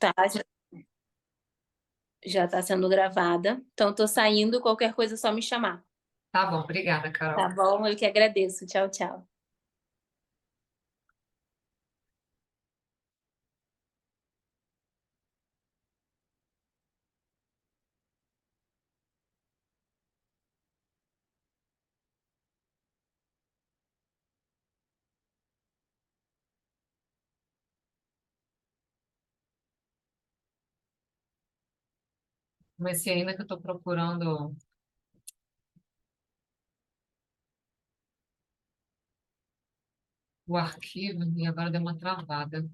Tá, já está sendo gravada. Então, estou saindo, qualquer coisa é só me chamar. Tá bom, obrigada, Tá Carol. bom? Eu que agradeço. Tchau, tchau. Comecei ainda que eu estou procurando o arquivo e agora deu uma travada.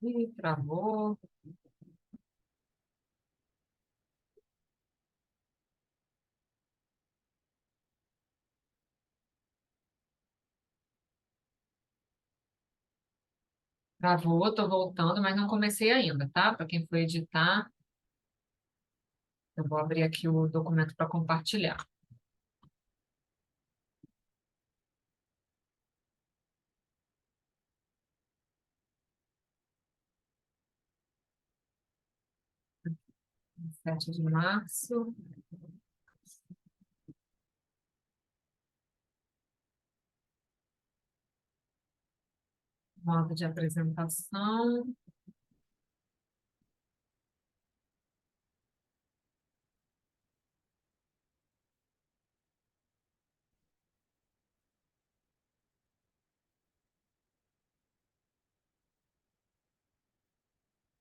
Ih, travou. Travou, estou voltando, mas não comecei ainda, tá? Para quem for editar, eu vou abrir aqui o documento para compartilhar. Sete de março. Modo de apresentação.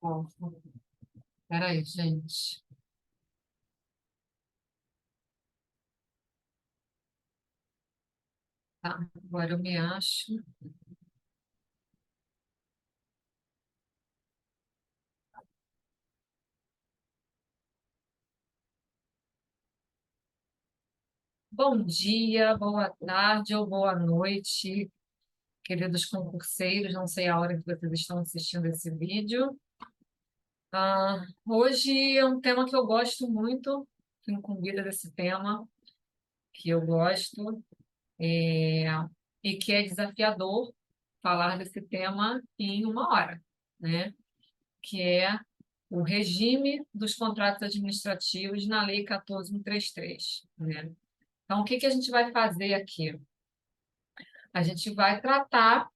Ó, peraí, gente. Tá, agora eu me acho. Bom dia, boa tarde ou boa noite, queridos concurseiros. Não sei a hora que vocês estão assistindo esse vídeo. Hoje é um tema que eu gosto muito, fui incumbida desse tema, que eu gosto, é, e que é desafiador falar desse tema em uma hora, né? Que é o regime dos contratos administrativos na Lei 14.133, né? Então, o que que a gente vai fazer aqui? A gente vai tratar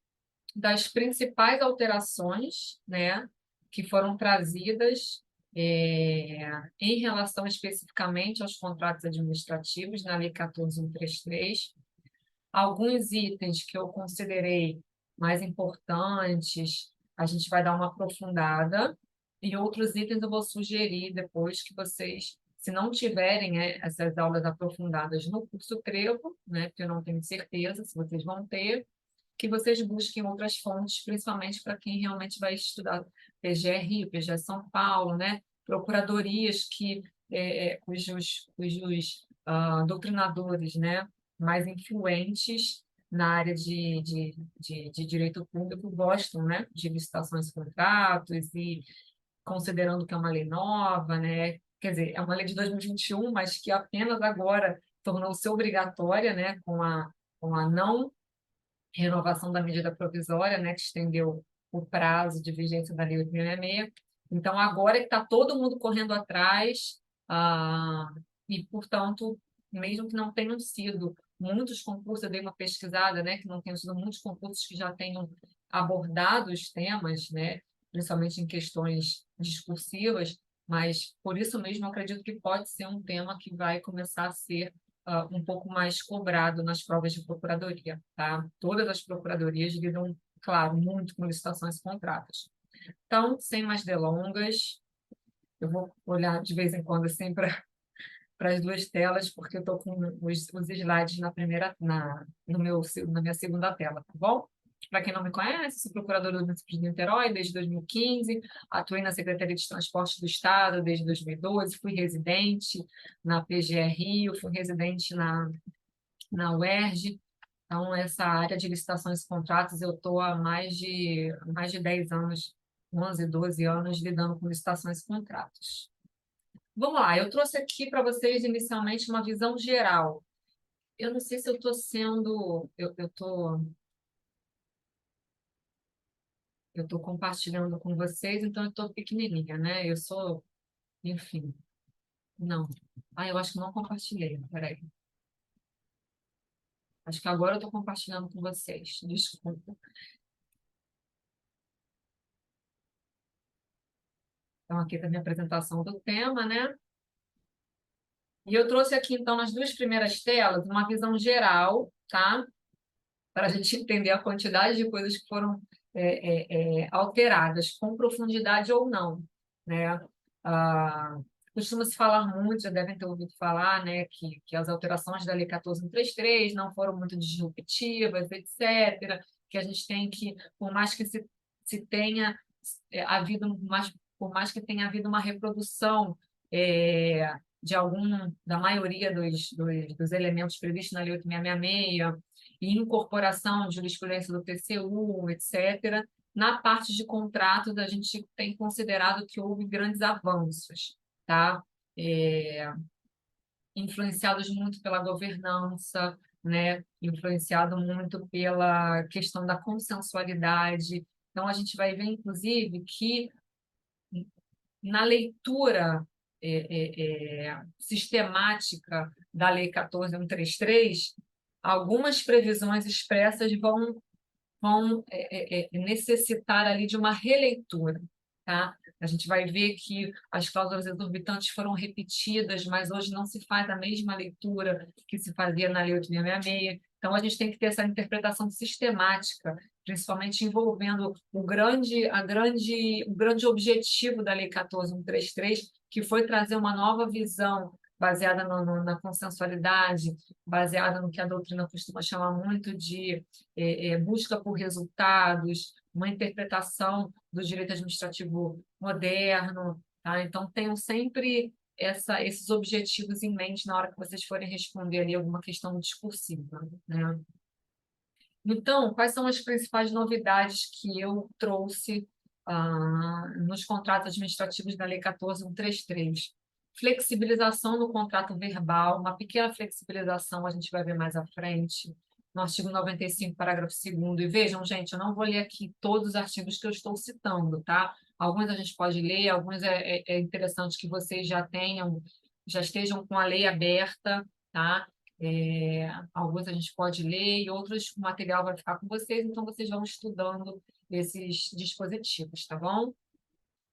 das principais alterações, né, que foram trazidas em relação especificamente aos contratos administrativos na Lei 14.133, alguns itens que eu considerei mais importantes, a gente vai dar uma aprofundada, e outros itens eu vou sugerir depois que vocês, se não tiverem essas aulas aprofundadas no curso Trevo, né, porque eu não tenho certeza se vocês vão ter, que vocês busquem outras fontes, principalmente para quem realmente vai estudar PGE Rio, PGE São Paulo, né? Procuradorias cujos doutrinadores, né, mais influentes na área de direito público gostam, né, de licitações e contratos e considerando que é uma lei nova, né? Quer dizer, é uma lei de 2021, mas que apenas agora tornou-se obrigatória, né, com a não renovação da medida provisória, né, que estendeu o prazo de vigência da Lei 8.666. Então, agora que está todo mundo correndo atrás, e, portanto, mesmo que não tenham sido muitos concursos, eu dei uma pesquisada, né, que não tenham sido muitos concursos que já tenham abordado os temas, né, principalmente em questões discursivas, mas por isso mesmo eu acredito que pode ser um tema que vai começar a ser um pouco mais cobrado nas provas de procuradoria, tá? Todas as procuradorias lidam, claro, muito com licitações e contratos. Então, sem mais delongas, eu vou olhar de vez em quando assim para as duas telas, porque eu estou com os slides na minha segunda tela, tá bom? Para quem não me conhece, sou procuradora do município de Niterói desde 2015, atuei na Secretaria de Transporte do Estado desde 2012, fui residente na PGE Rio, fui residente na UERJ. Então, essa área de licitações e contratos, eu estou há mais de 10 anos, 11, 12 anos, lidando com licitações e contratos. Vamos lá, eu trouxe aqui para vocês inicialmente uma visão geral. Eu não sei se eu estou sendo. Eu estou compartilhando com vocês, então eu estou pequenininha, né? Eu sou, enfim, não. Ah, eu acho que não compartilhei, peraí. Acho que agora eu estou compartilhando com vocês, desculpa. Então, aqui está a minha apresentação do tema, né? E eu trouxe aqui, então, nas duas primeiras telas, uma visão geral, tá? Para a gente entender a quantidade de coisas que foram alteradas, com profundidade ou não, né? Ah, costuma-se falar muito, já devem ter ouvido falar, né, que as alterações da Lei 14.133 não foram muito disruptivas, etc., que a gente tem que, por mais que se tenha havido, por mais que tenha havido uma reprodução de da maioria dos elementos previstos na Lei 8.666, e incorporação de jurisprudência do TCU, etc., na parte de contratos, a gente tem considerado que houve grandes avanços, tá? Influenciados muito pela governança, né? Influenciado muito pela questão da consensualidade. Então, a gente vai ver, inclusive, que na leitura sistemática da Lei 14.133, algumas previsões expressas vão necessitar ali de uma releitura, tá? A gente vai ver que as cláusulas exorbitantes foram repetidas, mas hoje não se faz a mesma leitura que se fazia na Lei 8.666. Então, a gente tem que ter essa interpretação sistemática, principalmente envolvendo o grande objetivo da Lei 14.133, que foi trazer uma nova visão baseada na consensualidade, baseada no que a doutrina costuma chamar muito de busca por resultados, uma interpretação do direito administrativo moderno, tá? Então, tenham sempre esses objetivos em mente na hora que vocês forem responder ali alguma questão discursiva, né? Então, quais são as principais novidades que eu trouxe nos contratos administrativos da Lei 14.133? Flexibilização no contrato verbal, uma pequena flexibilização, a gente vai ver mais à frente, no artigo 95, parágrafo 2º. E vejam, gente, eu não vou ler aqui todos os artigos que eu estou citando, tá? Alguns a gente pode ler, alguns é interessante que vocês já estejam com a lei aberta, tá? Alguns a gente pode ler e outros o material vai ficar com vocês, então vocês vão estudando esses dispositivos, tá bom?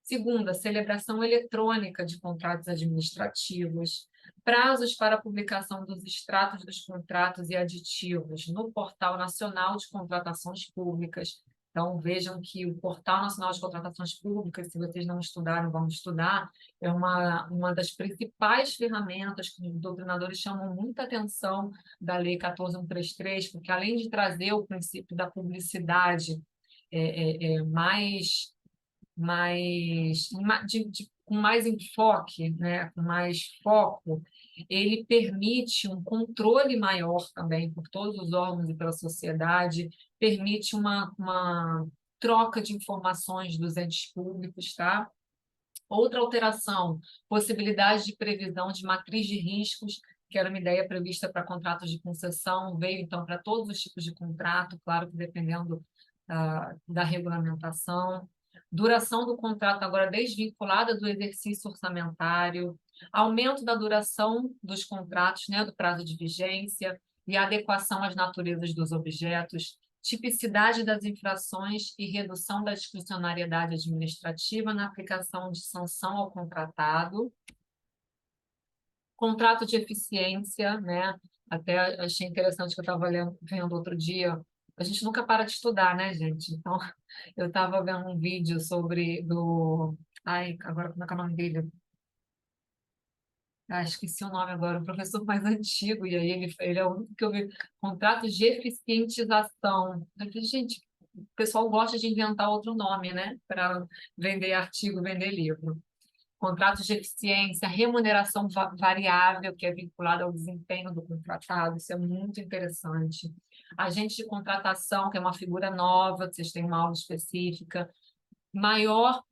Segunda, celebração eletrônica de contratos administrativos, prazos para a publicação dos extratos dos contratos e aditivos no Portal Nacional de Contratações Públicas. Então, vejam que o Portal Nacional de Contratações Públicas, se vocês não estudaram, vão estudar, é uma das principais ferramentas que os doutrinadores chamam muita atenção da Lei 14.133, porque além de trazer o princípio da publicidade com mais enfoque, né, com mais foco, ele permite um controle maior também por todos os órgãos e pela sociedade, permite uma troca de informações dos entes públicos, tá? Outra alteração, possibilidade de previsão de matriz de riscos, que era uma ideia prevista para contratos de concessão, veio então para todos os tipos de contrato, claro que dependendo da regulamentação. Duração do contrato agora desvinculada do exercício orçamentário, aumento da duração dos contratos, né, do prazo de vigência e adequação às naturezas dos objetos, tipicidade das infrações e redução da discricionariedade administrativa na aplicação de sanção ao contratado, contrato de eficiência, né? Até achei interessante que eu estava vendo outro dia. A gente nunca para de estudar, né, gente? Então, eu estava vendo um vídeo sobre Ai, agora como é que é o nome dele? Ah, esqueci o nome agora, um professor mais antigo, e aí ele é o único que eu vi, contratos de eficientização. Eu falei, gente, o pessoal gosta de inventar outro nome, né? Para vender artigo, vender livro. Contratos de eficiência, remuneração variável, que é vinculada ao desempenho do contratado, isso é muito interessante. Agente de contratação, que é uma figura nova, vocês têm uma aula específica. maior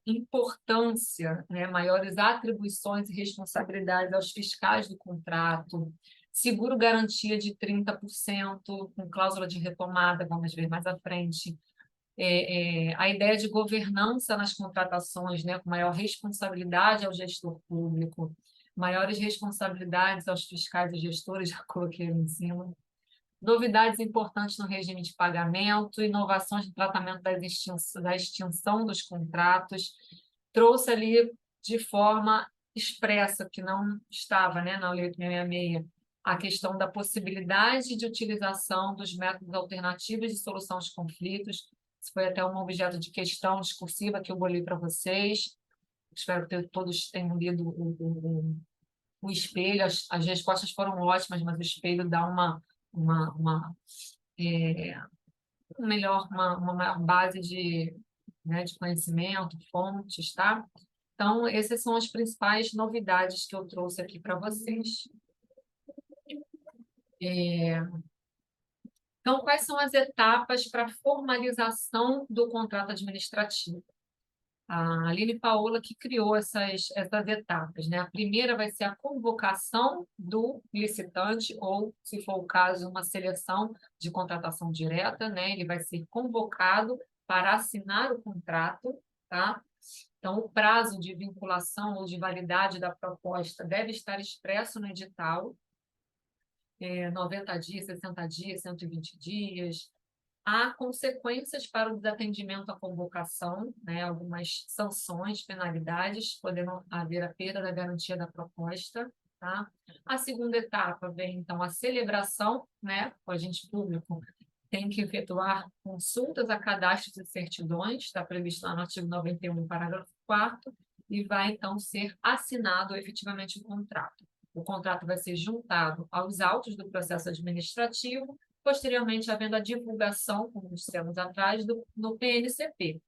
importância, né, maiores atribuições e responsabilidades aos fiscais do contrato, seguro garantia de 30%, com cláusula de retomada, vamos ver mais à frente, a ideia de governança nas contratações, né, com maior responsabilidade ao gestor público, maiores responsabilidades aos fiscais e gestores, já coloquei ali em cima, novidades importantes no regime de pagamento, inovações no tratamento da extinção dos contratos, trouxe ali de forma expressa, que não estava, né, na Lei 866, a questão da possibilidade de utilização dos métodos alternativos de solução de conflitos. Isso foi até um objeto de questão discursiva que eu bolei para vocês. Espero que todos tenham lido o espelho. As respostas foram ótimas, mas o espelho dá uma, é, uma maior base né, de conhecimento, fontes, tá? Então, essas são as principais novidades que eu trouxe aqui para vocês. Então, quais são as etapas para a formalização do contrato administrativo? A Aline Paola que criou essas etapas, né? A primeira vai ser a convocação do licitante, ou, se for o caso, uma seleção de contratação direta, né? Ele vai ser convocado para assinar o contrato, tá? Então, o prazo de vinculação ou de validade da proposta deve estar expresso no edital, 90 dias, 60 dias, 120 dias. Há consequências para o desatendimento à convocação, né? Algumas sanções, penalidades, podendo haver a perda da garantia da proposta. Tá? A segunda etapa vem, então, a celebração, né? O agente público tem que efetuar consultas a cadastros e certidões, está previsto lá no artigo 91, parágrafo 4º, e vai, então, ser assinado efetivamente o contrato. O contrato vai ser juntado aos autos do processo administrativo, posteriormente havendo a divulgação, como dissemos atrás, no PNCP,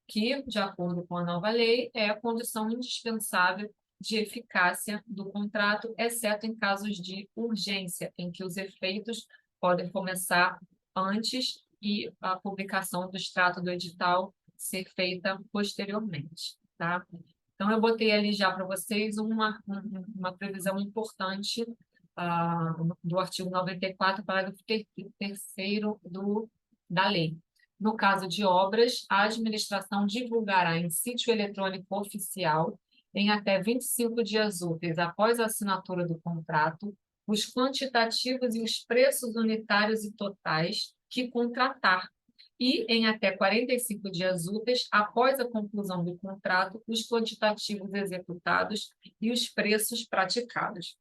que, de acordo com a nova lei, é a condição indispensável de eficácia do contrato, exceto em casos de urgência, em que os efeitos podem começar antes e a publicação do extrato do edital ser feita posteriormente, tá? Então, eu botei ali já para vocês uma previsão importante do artigo 94, parágrafo 3º da lei. No caso de obras, a administração divulgará em sítio eletrônico oficial, em até 25 dias úteis após a assinatura do contrato, os quantitativos e os preços unitários e totais que contratar, e em até 45 dias úteis após a conclusão do contrato, os quantitativos executados e os preços praticados.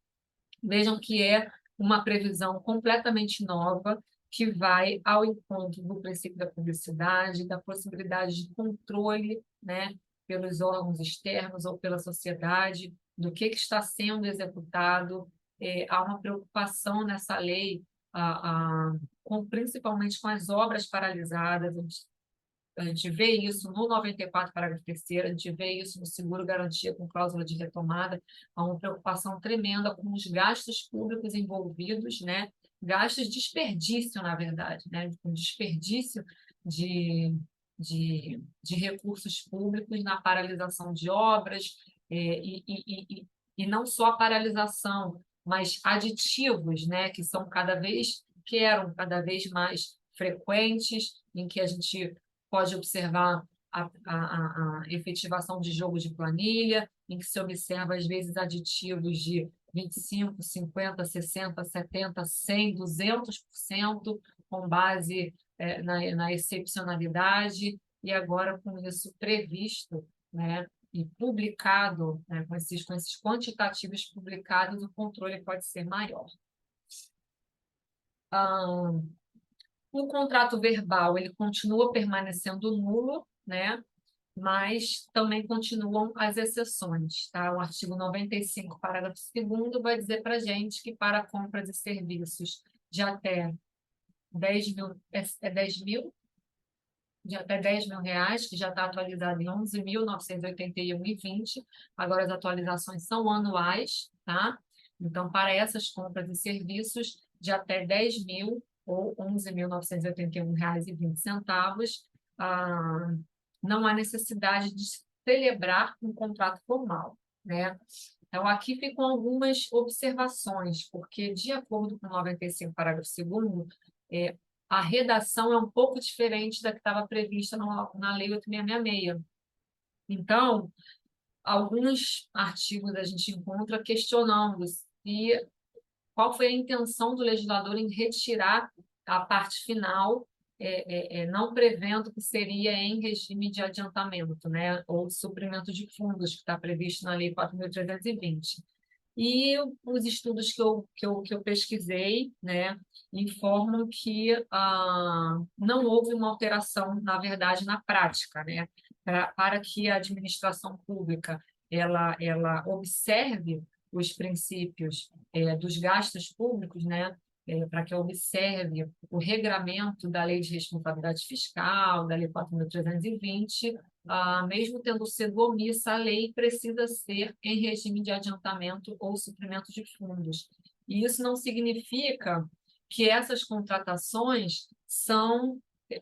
Vejam que é uma previsão completamente nova, que vai ao encontro do princípio da publicidade, da possibilidade de controle, né, pelos órgãos externos ou pela sociedade, do que está sendo executado. Há uma preocupação nessa lei, principalmente com as obras paralisadas. A gente vê isso no 94, parágrafo 3º, a gente vê isso no seguro garantia com cláusula de retomada. Há uma preocupação tremenda com os gastos públicos envolvidos, né? Gastos de desperdício, na verdade, né? Com desperdício de recursos públicos na paralisação de obras, e não só a paralisação, mas aditivos, né? Que eram cada vez mais frequentes, em que a gente pode observar a efetivação de jogo de planilha, em que se observa, às vezes, aditivos de 25%, 50%, 60%, 70%, 100%, 200%, com base na excepcionalidade, e agora com isso previsto, né, e publicado, né, com esses quantitativos publicados, o controle pode ser maior. O contrato verbal, ele continua permanecendo nulo, né? Mas também continuam as exceções, tá? O artigo 95, parágrafo 2º, vai dizer para a gente que para a compra de serviços de até 10 mil, 10 mil? De até 10 mil reais, que já está atualizado em 11.981,20. Agora as atualizações são anuais, tá? Então, para essas compras de serviços de até 10 mil ou R$ 11.981,20, não há necessidade de celebrar um contrato formal, né? Então, aqui ficam algumas observações, porque, de acordo com o 95, parágrafo 2º, a redação é um pouco diferente da que estava prevista na Lei 8666. Então, alguns artigos a gente encontra questionando qual foi a intenção do legislador em retirar a parte final, não prevendo que seria em regime de adiantamento, né, ou de suprimento de fundos, que está previsto na Lei 4.320. E os estudos que eu pesquisei, né, informam que não houve uma alteração, na verdade, na prática, né, para que a administração pública ela observe os princípios dos gastos públicos, né, para que observe o regramento da Lei de Responsabilidade Fiscal, da Lei 4.320, mesmo tendo sido omissa, a lei precisa ser em regime de adiantamento ou suprimento de fundos. E isso não significa que essas contratações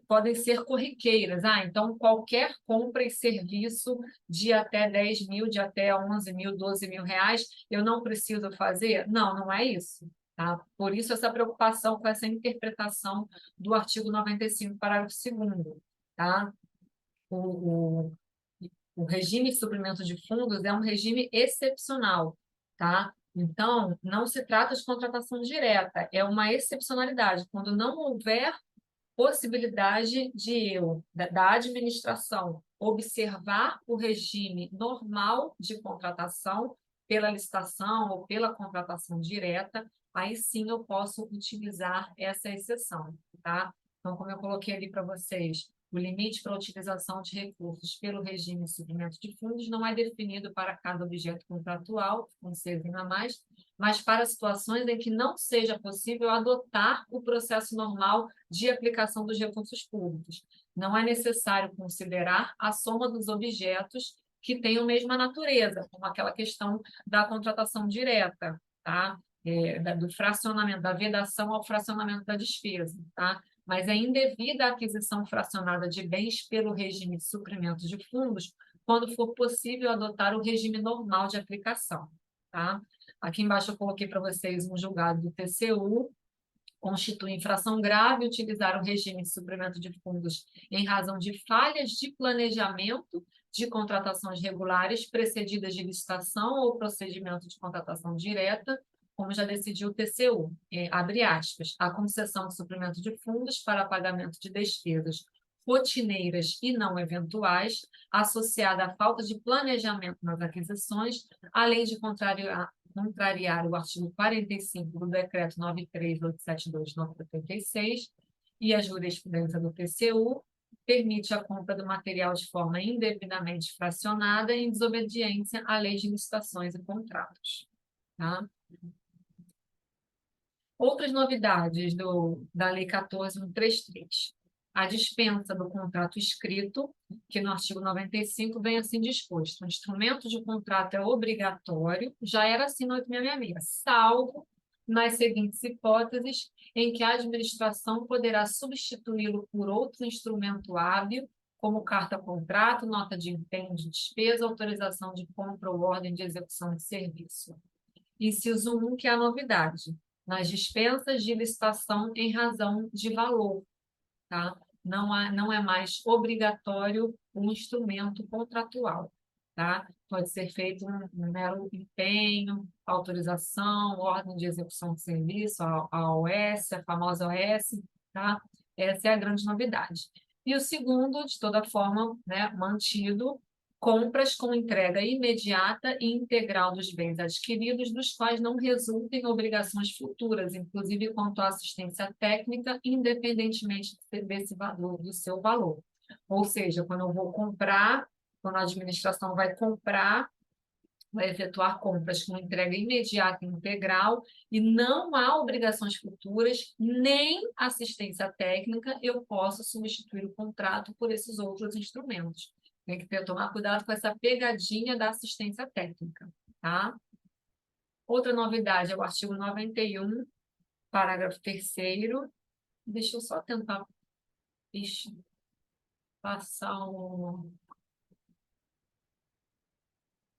podem ser corriqueiras. Então, qualquer compra e serviço de até 10 mil, de até 11 mil, 12 mil reais, eu não preciso fazer? Não, não é isso. Tá? Por isso, essa preocupação com essa interpretação do artigo 95, parágrafo 2º. Tá? O, o regime de suprimento de fundos é um regime excepcional, tá? Então, não se trata de contratação direta, é uma excepcionalidade. Quando não houver possibilidade da administração, observar o regime normal de contratação pela licitação ou pela contratação direta, aí sim eu posso utilizar essa exceção, tá? Então, como eu coloquei ali para vocês, o limite para a utilização de recursos pelo regime de suprimento de fundos não é definido para cada objeto contratual, com 6 a mais, mas para situações em que não seja possível adotar o processo normal de aplicação dos recursos públicos. Não é necessário considerar a soma dos objetos que têm a mesma natureza, como aquela questão da contratação direta, tá? Do fracionamento, da vedação ao fracionamento da despesa, tá? Mas é indevida a aquisição fracionada de bens pelo regime de suprimento de fundos quando for possível adotar o regime normal de aplicação, tá? Aqui embaixo eu coloquei para vocês um julgado do TCU, constitui infração grave utilizar o regime de suprimento de fundos em razão de falhas de planejamento de contratações regulares precedidas de licitação ou procedimento de contratação direta, como já decidiu o TCU, abre aspas, a concessão de suprimento de fundos para pagamento de despesas rotineiras e não eventuais, associada à falta de planejamento nas aquisições, além de contrariar o artigo 45 do Decreto 93.872/86 e a jurisprudência do TCU, permite a compra do material de forma indevidamente fracionada em desobediência à lei de licitações e contratos. Tá? Outras novidades da Lei 14.133. A dispensa do contrato escrito, que no artigo 95 vem assim disposto. O instrumento de contrato é obrigatório, já era assim no 866, salvo nas seguintes hipóteses em que a administração poderá substituí-lo por outro instrumento hábil, como carta-contrato, nota de empenho de despesa, autorização de compra ou ordem de execução de serviço. Inciso 1, que é a novidade, nas dispensas de licitação em razão de valor, tá? Não é mais obrigatório um instrumento contratual, tá? Pode ser feito um mero empenho, autorização, ordem de execução de serviço, a OS, a famosa OS, tá? Essa é a grande novidade. E o segundo, de toda forma, né, mantido, compras com entrega imediata e integral dos bens adquiridos, dos quais não resultem obrigações futuras, inclusive quanto à assistência técnica, independentemente desse valor, do seu valor. Ou seja, quando eu vou comprar, quando a administração vai comprar, vai efetuar compras com entrega imediata e integral e não há obrigações futuras, nem assistência técnica, eu posso substituir o contrato por esses outros instrumentos. Tem que tomar cuidado com essa pegadinha da assistência técnica, tá? Outra novidade é o artigo 91, parágrafo 3º. Deixa eu só tentar... Ixi, passar o...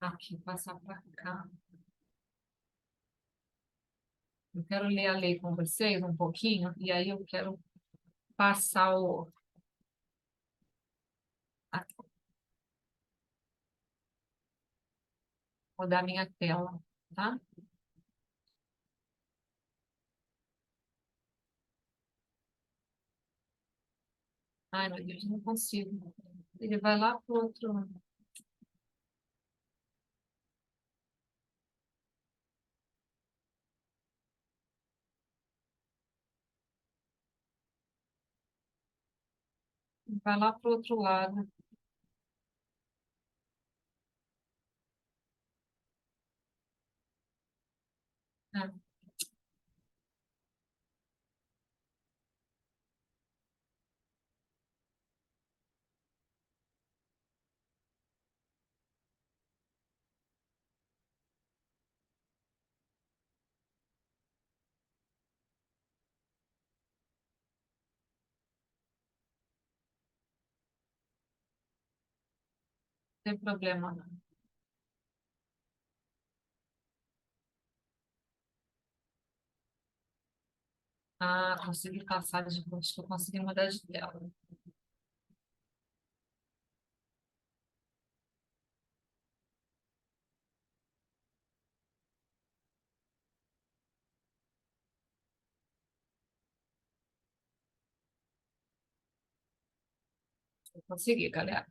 Aqui, passar para cá. Eu quero ler a lei com vocês um pouquinho, e aí eu quero passar o... Aqui, vou dar minha tela, tá? Ai, meu Deus, não consigo. Ele vai lá para o outro... Vai lá para o outro lado. Né? Não tem problema, não. Ah, consegui passar de... Acho que eu consegui mudar de tela. Eu consegui, galera.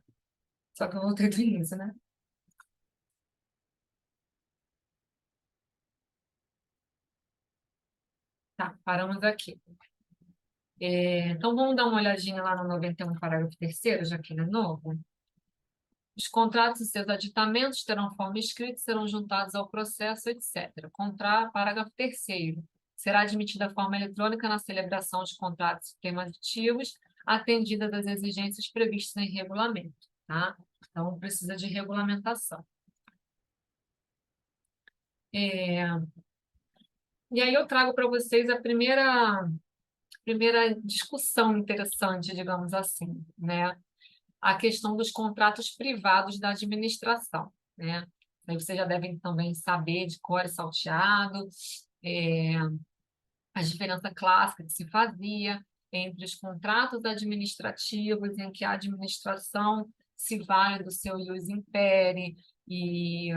Só que eu voltei do início, né? Tá, paramos aqui. Então, vamos dar uma olhadinha lá no 91, parágrafo terceiro, já que ele é novo. Os contratos e seus aditamentos terão forma escrita e serão juntados ao processo, etc. Parágrafo terceiro. Será admitida a forma eletrônica na celebração de contratos e temas aditivos, atendidas as exigências previstas em regulamento, tá? Então, precisa de regulamentação. É, E aí eu trago para vocês a primeira discussão interessante, digamos assim, né? A questão dos contratos privados da administração, né? Aí vocês já devem também saber de cor e salteado, é, a diferença clássica que se fazia entre os contratos administrativos, em que a administração se vale do seu ius imperi e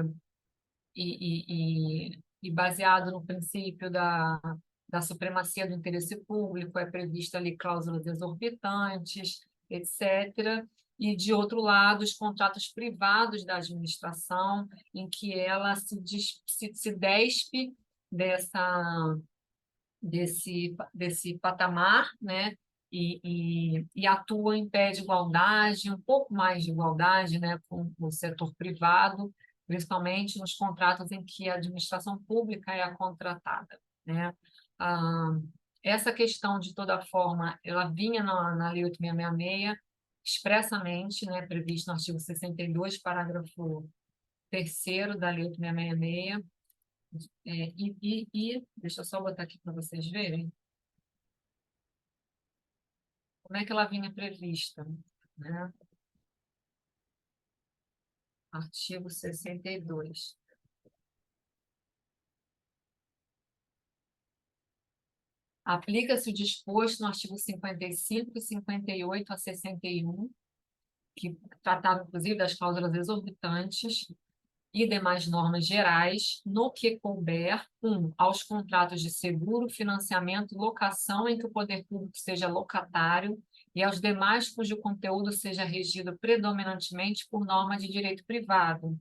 baseado no princípio da supremacia do interesse público, é prevista ali cláusulas exorbitantes, etc. E, de outro lado, os contratos privados da administração, em que ela se despe desse patamar, né? E atua em pé de igualdade, um pouco mais de igualdade, né, com o setor privado, principalmente nos contratos em que a administração pública é a contratada, né? Ah, essa questão, de toda forma, ela vinha na Lei 8.666, expressamente, né, previsto no artigo 62, parágrafo terceiro da Lei 8.666, deixa eu só botar aqui para vocês verem como é que ela vinha prevista, né? Artigo 62. Aplica-se o disposto no artigo 55 e 58 a 61, que tratava, inclusive, das cláusulas exorbitantes e demais normas gerais, no que couber, aos contratos de seguro, financiamento, locação em que o poder público seja locatário e aos demais cujo conteúdo seja regido predominantemente por norma de direito privado.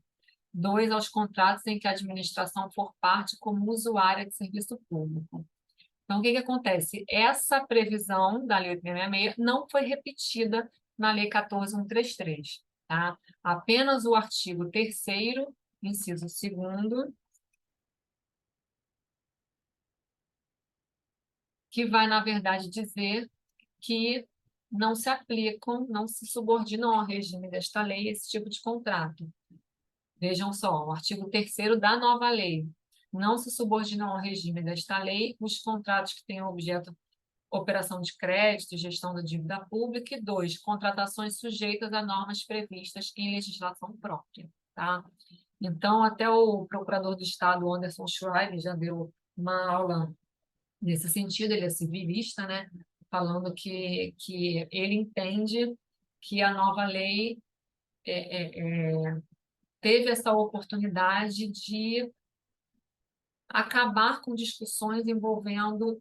2, aos contratos em que a administração for parte como usuária de serviço público. Então, o que acontece? Essa previsão da Lei 8.666 não foi repetida na Lei 14.133, tá? Apenas o artigo 3º, inciso 2º, que vai, na verdade, dizer que não se aplicam, não se subordinam ao regime desta lei esse tipo de contrato. Vejam só, o artigo 3º da nova lei. Não se subordinam ao regime desta lei os contratos que tenham objeto operação de crédito e gestão da dívida pública, e 2, contratações sujeitas a normas previstas em legislação própria, tá? Então, até o procurador do Estado, Anderson Schreiber, já deu uma aula nesse sentido, ele é civilista, né? Falando que ele entende que a nova lei teve essa oportunidade de acabar com discussões envolvendo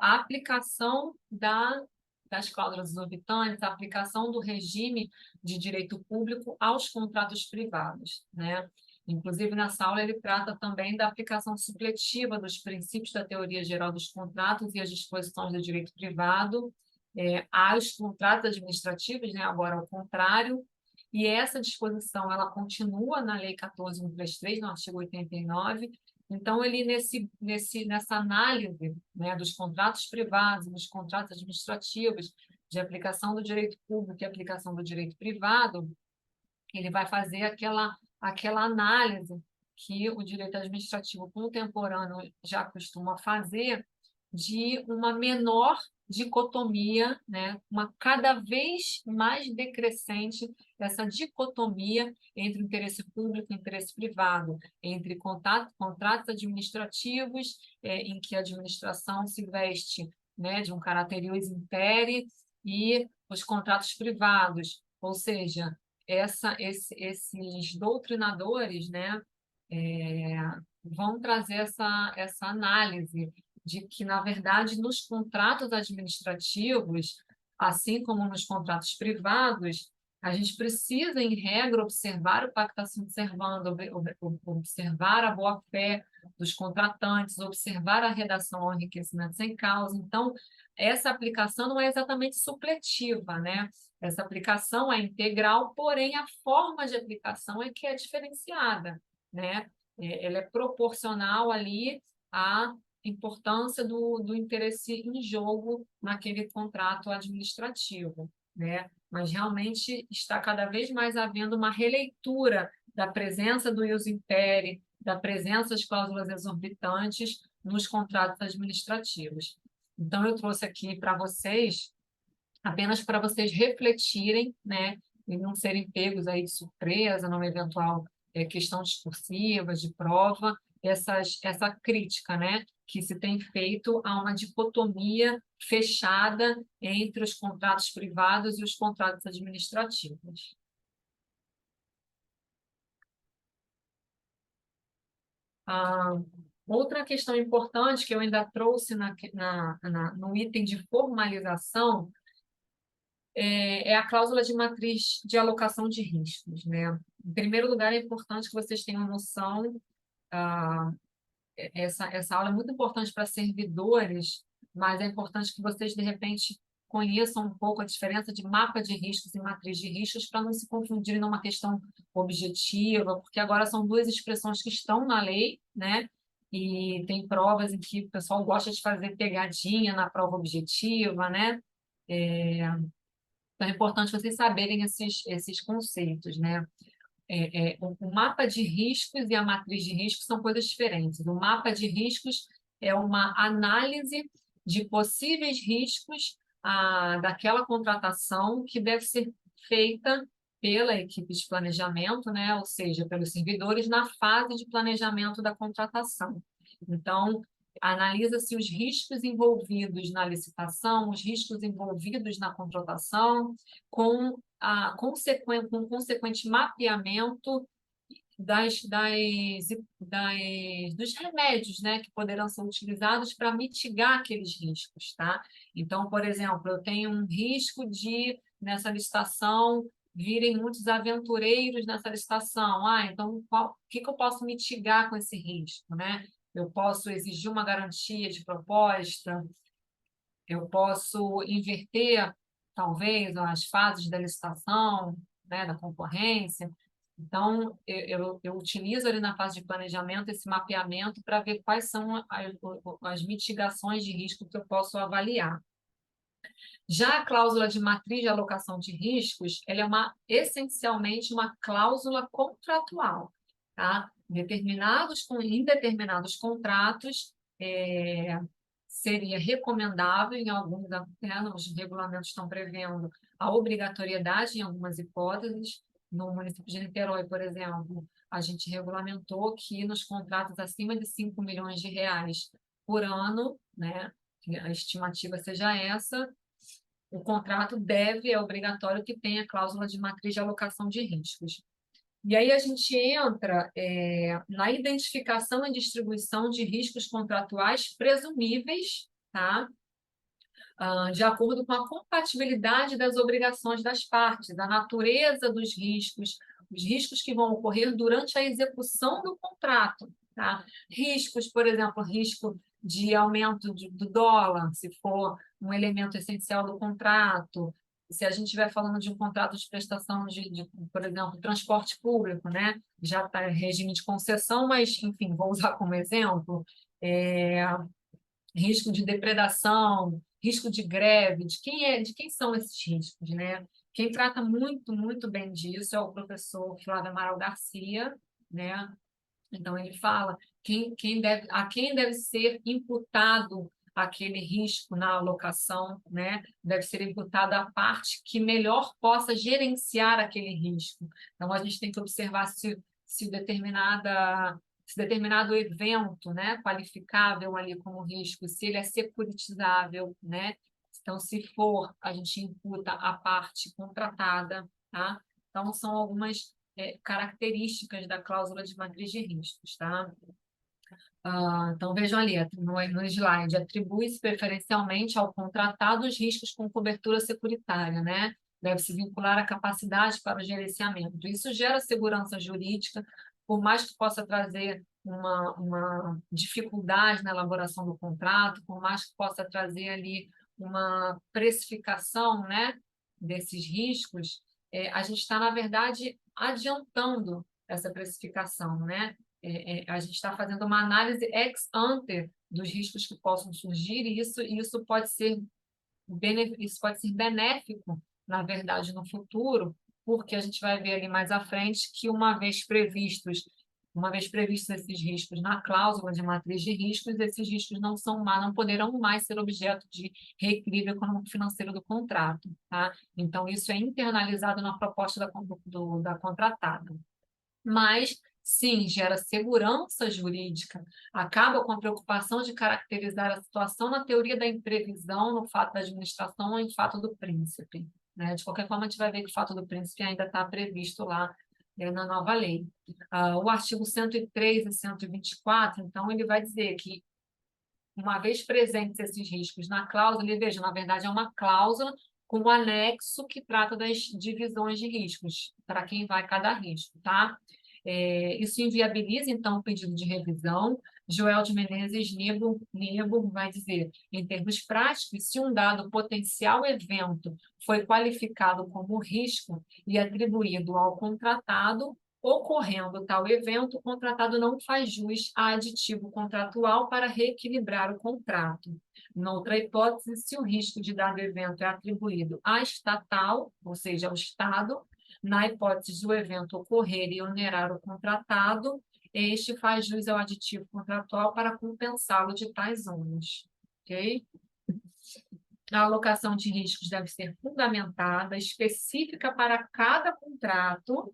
a aplicação das cláusulas exorbitantes, a aplicação do regime de direito público aos contratos privados, né? Inclusive, nessa aula, ele trata também da aplicação supletiva dos princípios da teoria geral dos contratos e as disposições do direito privado aos contratos administrativos, né? Agora, ao contrário, e essa disposição ela continua na Lei 14.133, no artigo 89. Então, ele, nessa análise, né, dos contratos privados, dos contratos administrativos, de aplicação do direito público e aplicação do direito privado, ele vai fazer aquela análise que o direito administrativo contemporâneo já costuma fazer, de uma menor dicotomia, né? Uma cada vez mais decrescente essa dicotomia entre o interesse público e o interesse privado, entre contratos administrativos, em que a administração se veste, né, de um caráter ius imperi, e os contratos privados, ou seja, esses doutrinadores, né, vão trazer essa análise de que, na verdade, nos contratos administrativos, assim como nos contratos privados, a gente precisa, em regra, observar o pacta sunt servanda, observar a boa-fé dos contratantes, observar a redação ao enriquecimento sem causa. Então, essa aplicação não é exatamente supletiva, né? Essa aplicação é integral, porém a forma de aplicação é que é diferenciada, né? Ela é proporcional ali à importância do interesse em jogo naquele contrato administrativo, né? Mas realmente está cada vez mais havendo uma releitura da presença do ius imperi, da presença das cláusulas exorbitantes nos contratos administrativos. Então, eu trouxe aqui para vocês, apenas para vocês refletirem, né, e não serem pegos aí de surpresa numa eventual questão discursiva, de prova, essa crítica, né, que se tem feito a uma dicotomia fechada entre os contratos privados e os contratos administrativos. Outra questão importante que eu ainda trouxe no item de formalização é a cláusula de matriz de alocação de riscos, né? Em primeiro lugar, é importante que vocês tenham noção, essa aula é muito importante para servidores, mas é importante que vocês, de repente, conheçam um pouco a diferença de mapa de riscos e matriz de riscos para não se confundirem numa questão objetiva, porque agora são duas expressões que estão na lei, né? E tem provas em que o pessoal gosta de fazer pegadinha na prova objetiva, né? Então, é importante vocês saberem esses conceitos, né? O mapa de riscos e a matriz de riscos são coisas diferentes. O mapa de riscos é uma análise de possíveis riscos daquela contratação que deve ser feita pela equipe de planejamento, né? Ou seja, pelos servidores na fase de planejamento da contratação. Então, analisa-se os riscos envolvidos na licitação, os riscos envolvidos na contratação, com um consequente mapeamento dos remédios, né, que poderão ser utilizados para mitigar aqueles riscos, tá? Então, por exemplo, eu tenho um risco de, nessa licitação, virem muitos aventureiros nessa licitação. Então, o que eu posso mitigar com esse risco, né? Eu posso exigir uma garantia de proposta, eu posso inverter, talvez, as fases da licitação, né, da concorrência. Então, eu utilizo ali na fase de planejamento esse mapeamento para ver quais são as mitigações de risco que eu posso avaliar. Já a cláusula de matriz de alocação de riscos, ela é essencialmente uma cláusula contratual, tá? Em determinados contratos, seria recomendável em alguns, né, os regulamentos estão prevendo a obrigatoriedade em algumas hipóteses. No município de Niterói, por exemplo, a gente regulamentou que nos contratos acima de 5 milhões de reais por ano, né, que a estimativa seja essa, o contrato é obrigatório que tenha cláusula de matriz de alocação de riscos. E aí a gente entra na identificação e distribuição de riscos contratuais presumíveis, tá? De acordo com a compatibilidade das obrigações das partes, a natureza dos riscos, os riscos que vão ocorrer durante a execução do contrato, tá? Riscos, por exemplo, risco de aumento do dólar, se for um elemento essencial do contrato, se a gente estiver falando de um contrato de prestação por exemplo, transporte público, né? Já está em regime de concessão, mas, enfim, vou usar como exemplo, risco de depredação, risco de greve, de quem são esses riscos, né? Quem trata muito, muito bem disso é o professor Flávio Amaral Garcia, né? Então, ele fala a quem deve ser imputado aquele risco na alocação, né? Deve ser imputada a parte que melhor possa gerenciar aquele risco. Então, a gente tem que observar se determinado evento, né, qualificável ali como risco, se ele é securitizável, né? Então, se for, a gente imputa a parte contratada, tá? Então, são algumas características da cláusula de matriz de riscos, tá? Então, vejam ali, no slide, atribui-se preferencialmente ao contratado os riscos com cobertura securitária, né? Deve-se vincular a capacidade para o gerenciamento. Isso gera segurança jurídica, por mais que possa trazer uma dificuldade na elaboração do contrato, por mais que possa trazer ali uma precificação, né, desses riscos, a gente está, na verdade, adiantando essa precificação, né? A gente está fazendo uma análise ex ante dos riscos que possam surgir, e isso pode ser benéfico, na verdade, no futuro, porque a gente vai ver ali mais à frente que uma vez previstos esses riscos na cláusula de matriz de riscos, esses riscos não poderão mais ser objeto de reequilíbrio econômico-financeiro do contrato, tá? Então, isso é internalizado na proposta da contratada. Mas, sim, gera segurança jurídica, acaba com a preocupação de caracterizar a situação na teoria da imprevisão, no fato da administração ou em fato do príncipe, né? De qualquer forma, a gente vai ver que o fato do príncipe ainda está previsto lá na nova lei. O artigo 103 e 124, então, ele vai dizer que, uma vez presentes esses riscos na cláusula, veja, na verdade, é uma cláusula com um anexo que trata das divisões de riscos, para quem vai cada risco, tá? Isso inviabiliza, então, o pedido de revisão. Joel de Menezes Nibo vai dizer, em termos práticos, se um dado potencial evento foi qualificado como risco e atribuído ao contratado, ocorrendo tal evento, o contratado não faz jus a aditivo contratual para reequilibrar o contrato. Noutra hipótese, se o risco de dado evento é atribuído à estatal, ou seja, ao Estado, na hipótese do evento ocorrer e onerar o contratado, este faz jus ao aditivo contratual para compensá-lo de tais ônus. Ok? A alocação de riscos deve ser fundamentada, específica para cada contrato,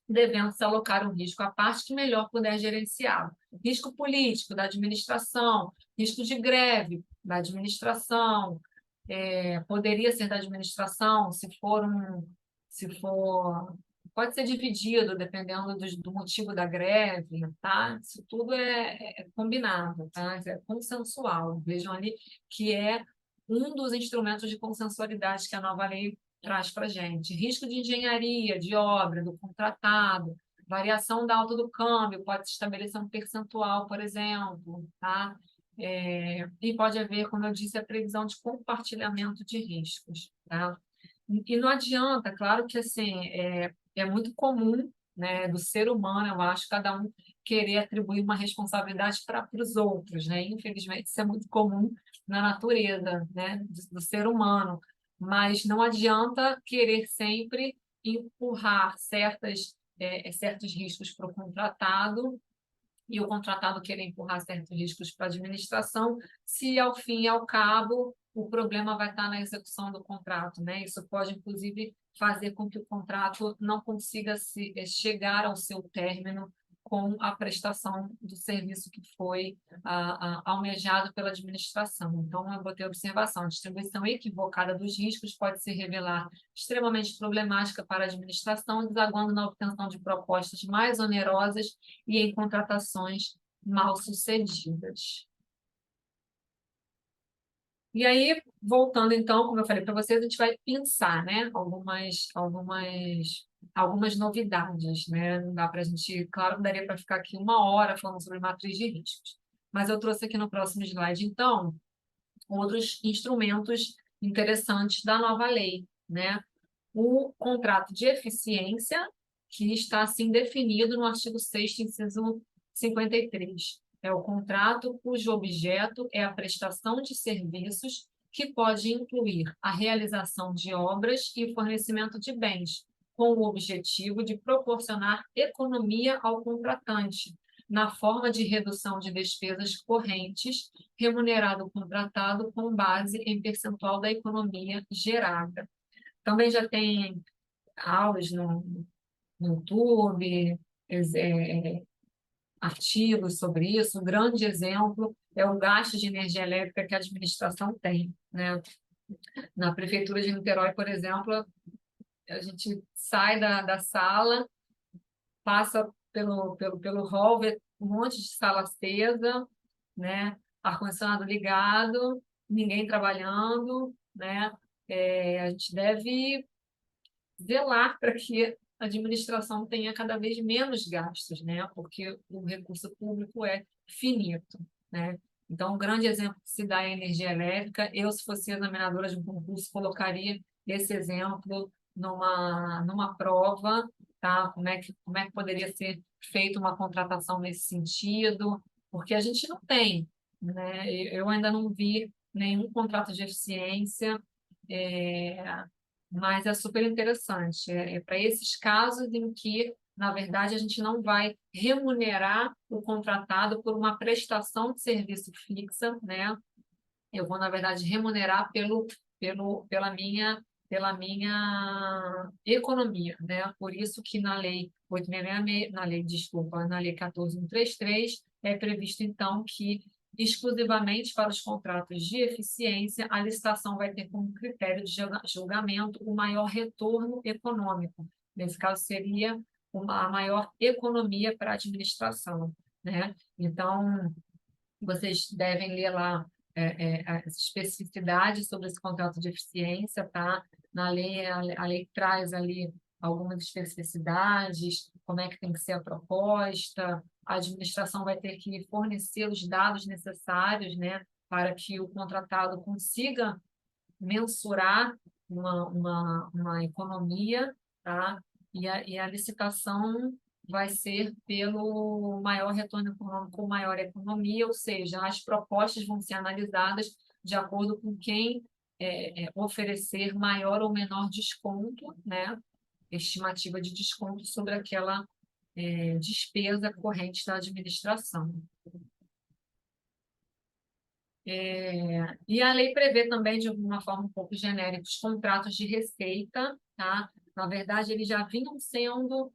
devendo-se alocar um risco à parte que melhor puder gerenciá-lo. Risco político, da administração, risco de greve, da administração, poderia ser da administração, pode ser dividido, dependendo do motivo da greve, tá? Isso tudo é combinado, tá? É consensual. Vejam ali que é um dos instrumentos de consensualidade que a nova lei traz para a gente. Risco de engenharia, de obra, do contratado, variação da alta do câmbio, pode se estabelecer um percentual, por exemplo, tá? E pode haver, como eu disse, a previsão de compartilhamento de riscos, tá? E não adianta, claro que assim, é muito comum, né, do ser humano, eu acho, cada um querer atribuir uma responsabilidade para os outros, né? Infelizmente, isso é muito comum na natureza, né, do ser humano, mas não adianta querer sempre empurrar certos riscos para o contratado e o contratado querer empurrar certos riscos para a administração, se ao fim e ao cabo o problema vai estar na execução do contrato, né? Isso pode, inclusive, fazer com que o contrato não consiga chegar ao seu término com a prestação do serviço que foi almejado pela administração. Então, eu botei observação: a distribuição equivocada dos riscos pode se revelar extremamente problemática para a administração, desaguando na obtenção de propostas mais onerosas e em contratações mal sucedidas. E aí, voltando então, como eu falei para vocês, a gente vai pensar, né, algumas novidades, né? Não dá para a gente, claro, que daria para ficar aqui uma hora falando sobre matriz de riscos, mas eu trouxe aqui no próximo slide, então, outros instrumentos interessantes da nova lei, né? O contrato de eficiência, que está assim definido no artigo 6º, inciso 53. É o contrato cujo objeto é a prestação de serviços, que pode incluir a realização de obras e fornecimento de bens, com o objetivo de proporcionar economia ao contratante, na forma de redução de despesas correntes, remunerado o contratado com base em percentual da economia gerada. Também já tem aulas no YouTube, artigos sobre isso. Um grande exemplo é o gasto de energia elétrica que a administração tem, né? Na Prefeitura de Niterói, por exemplo, a gente sai da sala, passa pelo hall, vê um monte de sala acesa, né? Ar-condicionado ligado, ninguém trabalhando, né? A gente deve zelar para que a administração tenha cada vez menos gastos, né? Porque o recurso público é finito, né? Então, um grande exemplo que se dá é a energia elétrica. Eu, se fosse examinadora de um concurso, colocaria esse exemplo numa prova, tá? Como é que poderia ser feita uma contratação nesse sentido? Porque a gente não tem, né? Eu ainda não vi nenhum contrato de eficiência, mas é super interessante. É para esses casos em que, na verdade, a gente não vai remunerar o contratado por uma prestação de serviço fixa, né? Eu vou, na verdade, remunerar pela minha economia, né? Por isso que na lei 8.666, na lei 14.133, é previsto, então, que exclusivamente para os contratos de eficiência, a licitação vai ter como critério de julgamento o maior retorno econômico. Nesse caso, seria a maior economia para a administração, né? Então, vocês devem ler lá as especificidades sobre esse contrato de eficiência, tá? Na lei, a lei traz ali algumas especificidades, como é que tem que ser a proposta, a administração vai ter que fornecer os dados necessários, né, para que o contratado consiga mensurar uma economia, tá? E a licitação vai ser pelo maior retorno econômico, maior economia, ou seja, as propostas vão ser analisadas de acordo com quem oferecer maior ou menor desconto, né? Estimativa de desconto sobre aquela despesa corrente da administração. E a lei prevê também, de alguma forma um pouco genérica, os contratos de receita, tá? Na verdade, eles já vinham sendo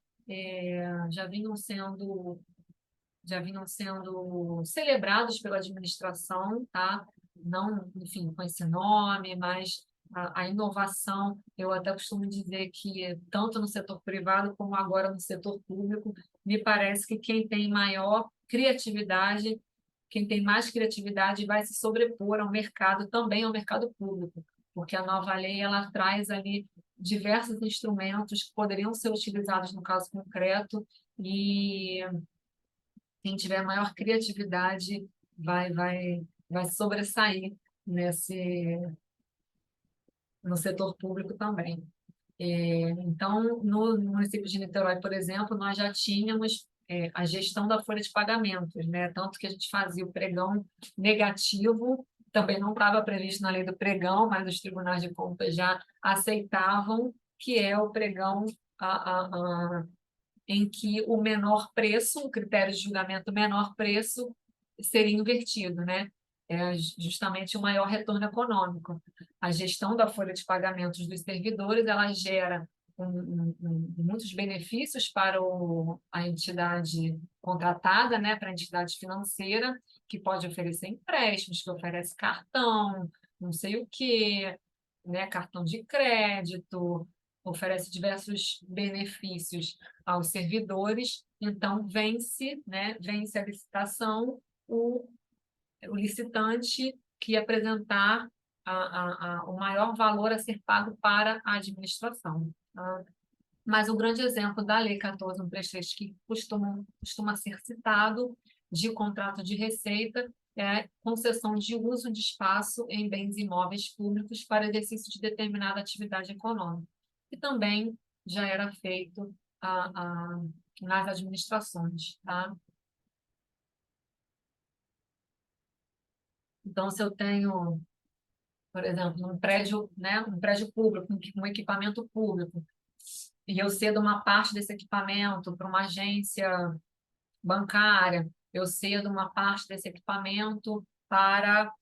celebrados pela administração, tá? Não, enfim, com esse nome, mas a inovação, eu até costumo dizer que tanto no setor privado como agora no setor público, me parece que quem tem mais criatividade vai se sobrepor ao mercado, também ao mercado público, porque a nova lei ela traz ali diversos instrumentos que poderiam ser utilizados no caso concreto, e quem tiver maior criatividade vai sobressair no setor público também. Então, no município de Niterói, por exemplo, nós já tínhamos a gestão da folha de pagamentos, né? Tanto que a gente fazia o pregão negativo, também não estava previsto na lei do pregão, mas os tribunais de contas já aceitavam, que é o pregão em que o menor preço, o critério de julgamento menor preço, seria invertido, né? É justamente o maior retorno econômico. A gestão da folha de pagamentos dos servidores, ela gera muitos benefícios para a entidade contratada, né, para a entidade financeira, que pode oferecer empréstimos, que oferece cartão, não sei o quê, né, cartão de crédito, oferece diversos benefícios aos servidores, então vence, né, vence a licitação o licitante que apresentar o maior valor a ser pago para a administração. Tá? Mas o grande exemplo da Lei 14.133, que costuma ser citado, de contrato de receita, é concessão de uso de espaço em bens imóveis públicos para exercício de determinada atividade econômica, que também já era feito nas administrações. Tá? Então, se eu tenho, por exemplo, um prédio, né, um prédio público, um equipamento público, e eu cedo uma parte desse equipamento para uma agência bancária, eu cedo uma parte desse equipamento para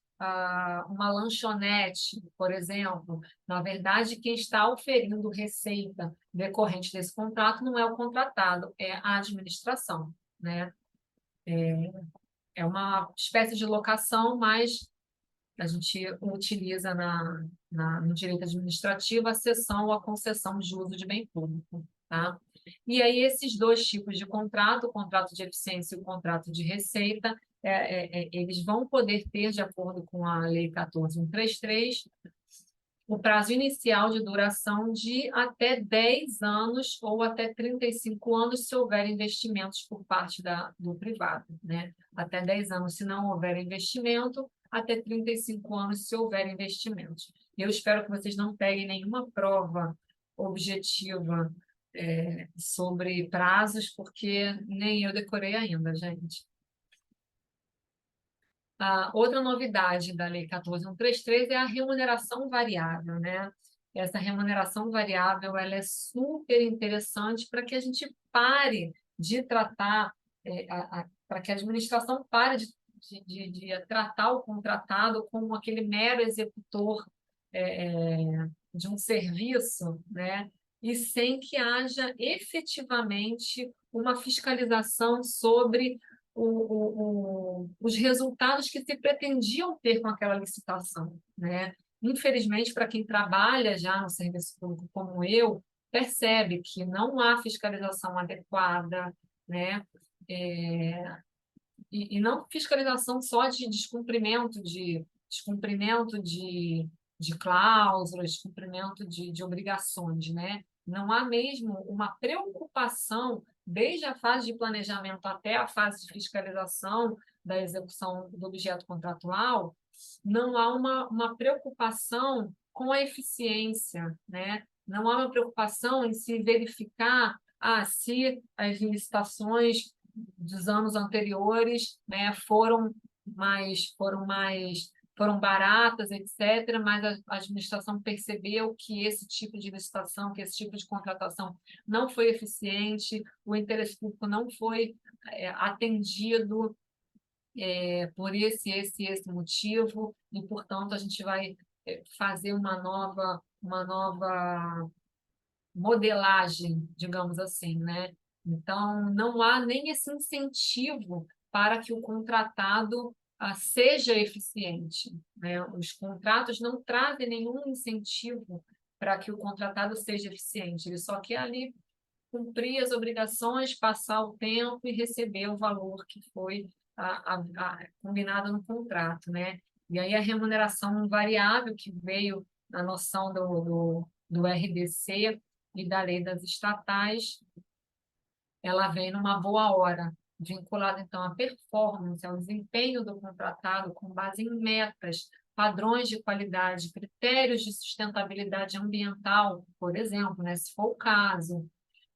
uma lanchonete, por exemplo. Na verdade, quem está oferindo receita decorrente desse contrato não é o contratado, é a administração, né? É uma espécie de locação, mas a gente utiliza no direito administrativo a cessão ou a concessão de uso de bem público, tá? E aí, esses dois tipos de contrato, o contrato de eficiência e o contrato de receita, eles vão poder ter, de acordo com a Lei 14.133, o prazo inicial de duração de até 10 anos ou até 35 anos, se houver investimentos por parte do privado, né? Até 10 anos, se não houver investimento, até 35 anos, se houver investimentos. Eu espero que vocês não peguem nenhuma prova objetiva sobre prazos, porque nem eu decorei ainda, gente. Outra novidade da Lei 14.133 é a remuneração variável, né? Essa remuneração variável ela é super interessante para que a gente pare de tratar, para que a administração pare de tratar o contratado como aquele mero executor de um serviço, né? E sem que haja efetivamente uma fiscalização sobre os resultados que se pretendiam ter com aquela licitação, né? Infelizmente, para quem trabalha já no serviço público como eu, percebe que não há fiscalização adequada, né? E não fiscalização só de descumprimento de cláusulas, descumprimento de obrigações, né? Não há mesmo uma preocupação, desde a fase de planejamento até a fase de fiscalização da execução do objeto contratual, não há uma preocupação com a eficiência, né? Não há uma preocupação em se verificar se as licitações dos anos anteriores, né, foram baratas, etc., mas a administração percebeu que esse tipo de licitação, que esse tipo de contratação não foi eficiente, o interesse público não foi atendido por esse motivo, e, portanto, a gente vai fazer uma nova modelagem, digamos assim, né? Então, não há nem esse incentivo para que o contratado seja eficiente, né? Os contratos não trazem nenhum incentivo para que o contratado seja eficiente, ele só quer ali cumprir as obrigações, passar o tempo e receber o valor que foi combinado no contrato, né? E aí a remuneração variável que veio na noção do RDC e da lei das estatais, ela vem numa boa hora, vinculada então à performance, ao desempenho do contratado com base em metas, padrões de qualidade, critérios de sustentabilidade ambiental, por exemplo, né, se for o caso,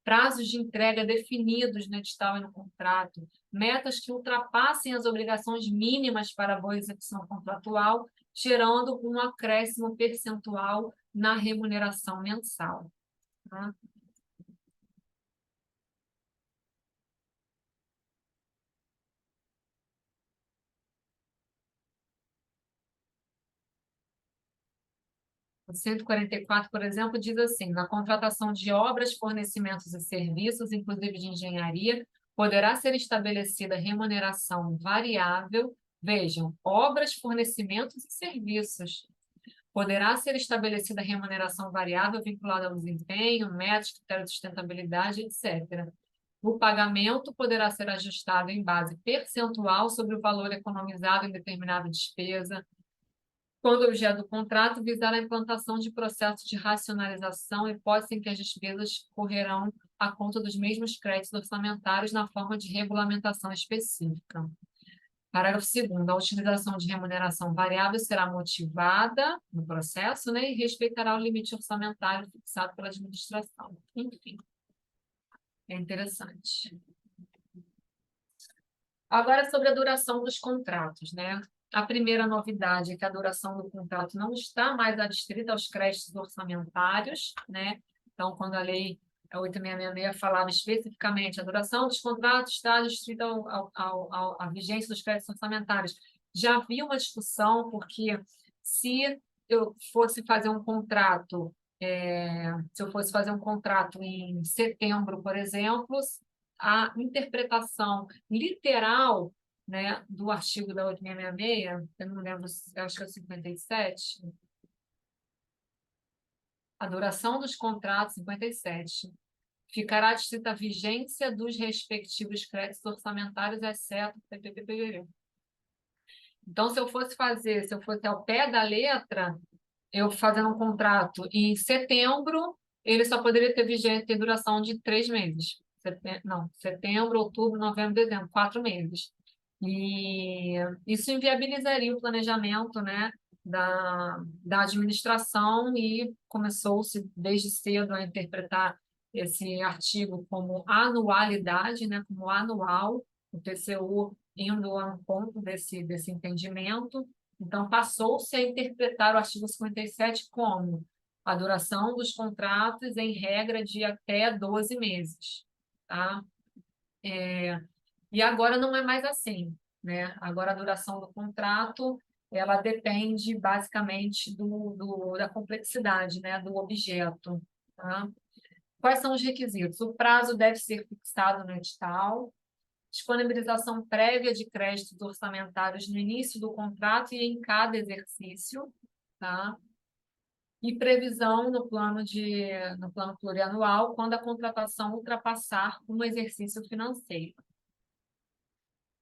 prazos de entrega definidos no edital e no contrato, metas que ultrapassem as obrigações mínimas para a boa execução contratual, gerando um acréscimo percentual na remuneração mensal. Tá? O 144, por exemplo, diz assim: na contratação de obras, fornecimentos e serviços, inclusive de engenharia, poderá ser estabelecida remuneração variável. Vejam, obras, fornecimentos e serviços. Poderá ser estabelecida remuneração variável vinculada ao desempenho, metas, critérios de sustentabilidade, etc. O pagamento poderá ser ajustado em base percentual sobre o valor economizado em determinada despesa, quando o objeto do contrato visar a implantação de processos de racionalização, hipótese em que as despesas correrão à conta dos mesmos créditos orçamentários na forma de regulamentação específica. Parágrafo 2º. A utilização de remuneração variável será motivada no processo, né, e respeitará o limite orçamentário fixado pela administração. Enfim, é interessante. Agora, sobre a duração dos contratos, né? A primeira novidade é que a duração do contrato não está mais adstrita aos créditos orçamentários, né? Então, quando a lei 8666 falava especificamente a duração dos contratos está adstrita à vigência dos créditos orçamentários. Já havia uma discussão, porque se eu fosse fazer um contrato, se eu fosse fazer um contrato em setembro, por exemplo, a interpretação literal, né, do artigo da 8666, eu não lembro, eu acho que é o 57, a duração dos contratos, 57, ficará adstrita à vigência dos respectivos créditos orçamentários, exceto... Então, se eu fosse ao pé da letra, eu fazendo um contrato em setembro, ele só poderia ter duração de 3 meses. Setembro, outubro, novembro, dezembro, 4 meses. E isso inviabilizaria o planejamento, né, da administração e começou-se desde cedo a interpretar esse artigo como anualidade, né, como anual, o TCU indo a um ponto desse entendimento. Então, passou-se a interpretar o artigo 57 como a duração dos contratos em regra de até 12 meses. Tá? E agora não é mais assim, né? Agora a duração do contrato ela depende basicamente da complexidade, né? Do objeto. Tá? Quais são os requisitos? O prazo deve ser fixado no edital, disponibilização prévia de créditos orçamentários no início do contrato e em cada exercício, tá? E previsão no plano plurianual quando a contratação ultrapassar um exercício financeiro.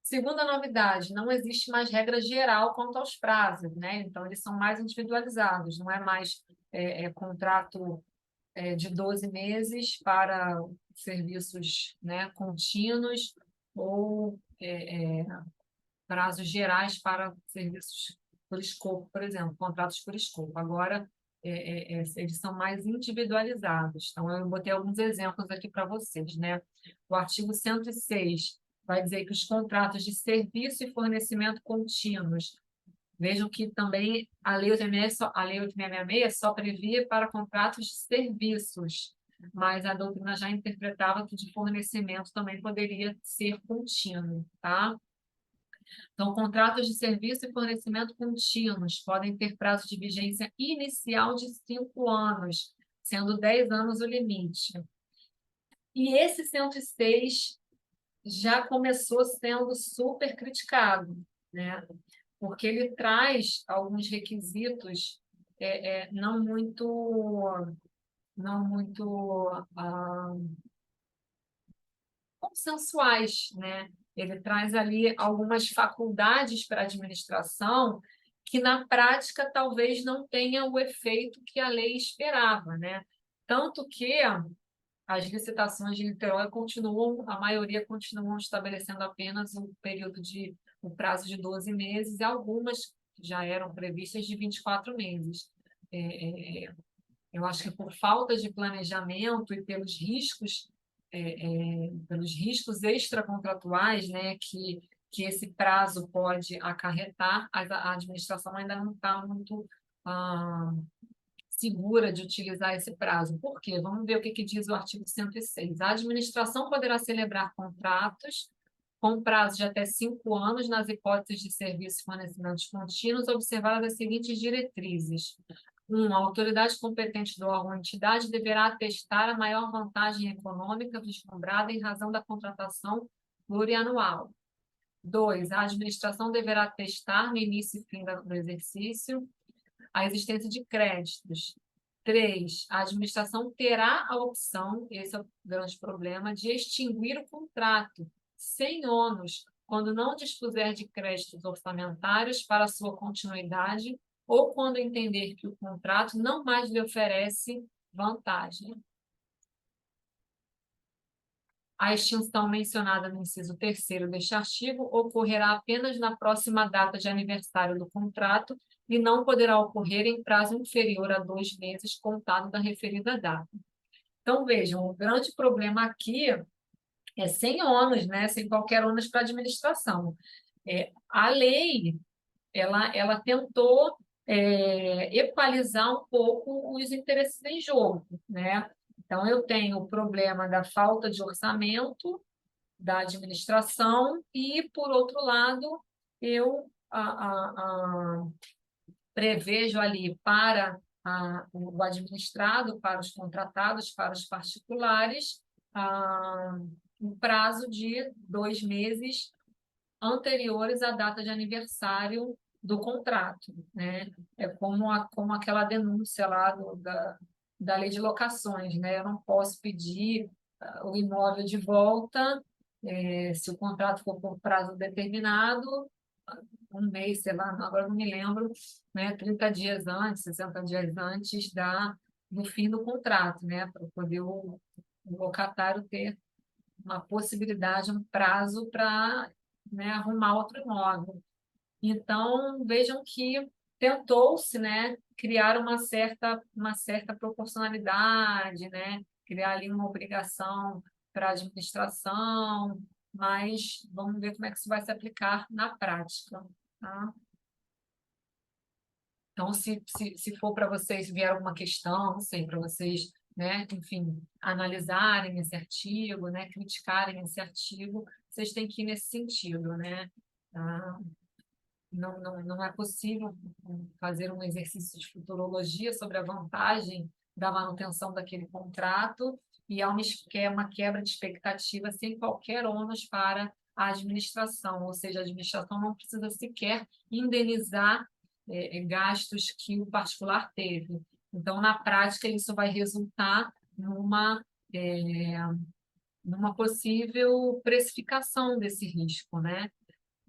Segunda novidade, não existe mais regra geral quanto aos prazos, né? Então, eles são mais individualizados, não é mais contrato de 12 meses para serviços, né, contínuos ou prazos gerais para serviços por escopo, por exemplo, contratos por escopo. Agora, eles são mais individualizados. Então, eu botei alguns exemplos aqui para vocês, né? O artigo 106 vai dizer que os contratos de serviço e fornecimento contínuos, vejam que também a Lei 8666 só previa para contratos de serviços, mas a doutrina já interpretava que de fornecimento também poderia ser contínuo, tá? Então, contratos de serviço e fornecimento contínuos podem ter prazo de vigência inicial de 5 anos, sendo 10 anos o limite. E esse 106 já começou sendo super criticado, né? Porque ele traz alguns requisitos não muito consensuais, né? Ele traz ali algumas faculdades para a administração que, na prática, talvez não tenha o efeito que a lei esperava, né? Tanto que as licitações de Niterói a maioria continuam estabelecendo apenas o prazo de 12 meses, e algumas já eram previstas de 24 meses. Eu acho que por falta de planejamento e pelos riscos extracontratuais, né, que esse prazo pode acarretar, a administração ainda não está muito segura de utilizar esse prazo. Por quê? Vamos ver o que diz o artigo 106. A administração poderá celebrar contratos com prazo de até 5 anos nas hipóteses de serviços e fornecimentos contínuos, observadas as seguintes diretrizes. A autoridade competente do órgão ou entidade deverá atestar a maior vantagem econômica vislumbrada em razão da contratação plurianual. 2, a administração deverá atestar no início e fim do exercício a existência de créditos. 3, a administração terá a opção, esse é o grande problema, de extinguir o contrato sem ônus, quando não dispuser de créditos orçamentários para sua continuidade ou quando entender que o contrato não mais lhe oferece vantagem. A extinção mencionada no inciso 3º deste artigo ocorrerá apenas na próxima data de aniversário do contrato e não poderá ocorrer em prazo inferior a 2 meses contado da referida data. Então, vejam, o grande problema aqui é sem ônus, né? Sem qualquer ônus para a administração. A lei, ela tentou equalizar um pouco os interesses em jogo, né? Então, eu tenho o problema da falta de orçamento da administração e, por outro lado, eu prevejo ali para o administrado, para os contratados, para os particulares, um prazo de 2 meses anteriores à data de aniversário do contrato, né? É como aquela denúncia lá da lei de locações, né? Eu não posso pedir o imóvel de volta, se o contrato for por prazo determinado, um mês, sei lá, agora não me lembro, né? 30 dias antes, 60 dias antes do fim do contrato, né? Para poder o locatário ter uma possibilidade, um prazo para, né, arrumar outro imóvel. Então, vejam que tentou-se, né, criar uma certa proporcionalidade, né, criar ali uma obrigação para a administração, mas vamos ver como é que isso vai se aplicar na prática, tá? Então, se for para vocês, vier alguma questão, não sei, para vocês, né, enfim, analisarem esse artigo, né, criticarem esse artigo, vocês têm que ir nesse sentido, né? Não é possível fazer um exercício de futurologia sobre a vantagem da manutenção daquele contrato e há uma quebra de expectativa sem qualquer ônus para a administração, ou seja, a administração não precisa sequer indenizar gastos que o particular teve. Então, na prática, isso vai resultar numa possível precificação desse risco, né?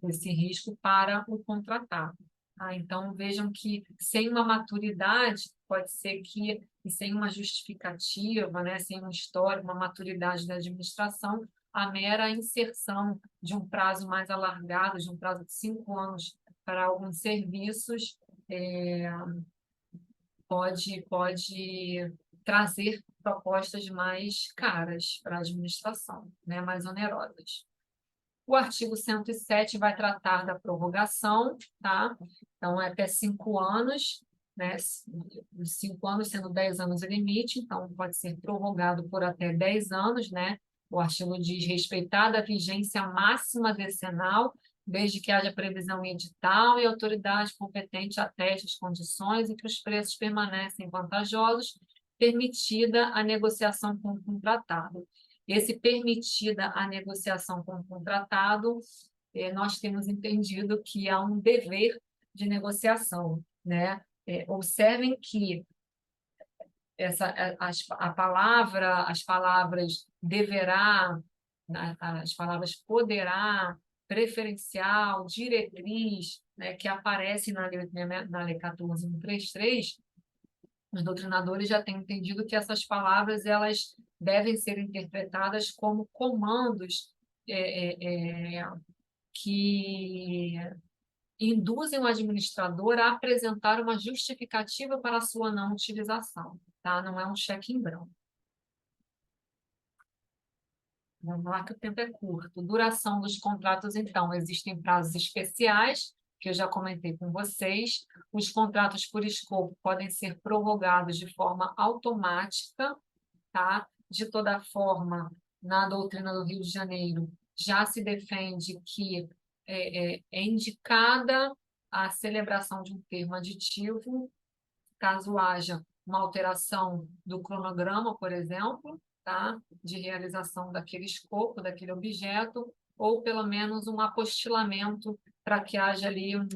Desse risco para o contratado. Tá? Então, vejam que sem uma maturidade, pode ser que, e sem uma justificativa, né, sem uma história, uma maturidade da administração, a mera inserção de um prazo mais alargado, de um prazo de 5 anos para alguns serviços, pode trazer propostas mais caras para a administração, né, mais onerosas. O artigo 107 vai tratar da prorrogação, tá? Então, é até 5 anos, né? 5 anos sendo 10 anos o limite, então pode ser prorrogado por até 10 anos, né? O artigo diz respeitada a vigência máxima decenal, desde que haja previsão em edital e a autoridade competente ateste as condições em que os preços permanecem vantajosos, permitida a negociação com o contratado. Esse permitida a negociação com o contratado, nós temos entendido que há um dever de negociação, né? Observem que as palavras deverá, as palavras poderá, preferencial, diretriz, né, que aparecem na lei 14.133, os doutrinadores já têm entendido que essas palavras elas devem ser interpretadas como comandos que induzem o administrador a apresentar uma justificativa para a sua não utilização, tá? Não é um cheque em branco. Vamos lá que o tempo é curto. Duração dos contratos, então, existem prazos especiais, que eu já comentei com vocês. Os contratos por escopo podem ser prorrogados de forma automática, tá? De toda forma, na doutrina do Rio de Janeiro, já se defende que é indicada a celebração de um termo aditivo caso haja uma alteração do cronograma, por exemplo, tá? De realização daquele escopo, daquele objeto, ou pelo menos um apostilamento para que haja ali um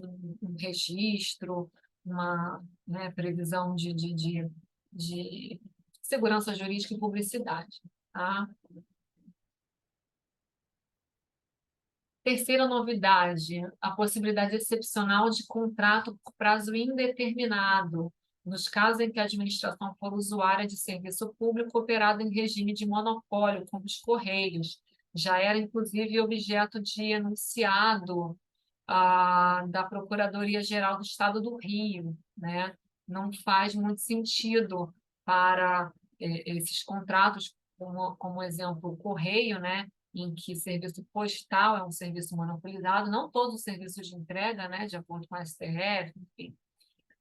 registro, uma, né, previsão de segurança jurídica e publicidade. Tá? Terceira novidade, a possibilidade excepcional de contrato por prazo indeterminado, nos casos em que a administração for usuária de serviço público operado em regime de monopólio, como os Correios. Já era, inclusive, objeto de enunciado da Procuradoria-Geral do Estado do Rio, né? Não faz muito sentido para esses contratos, como exemplo, o Correio, né? Em que serviço postal é um serviço monopolizado, não todos os serviços de entrega, né? De acordo com a STF, enfim,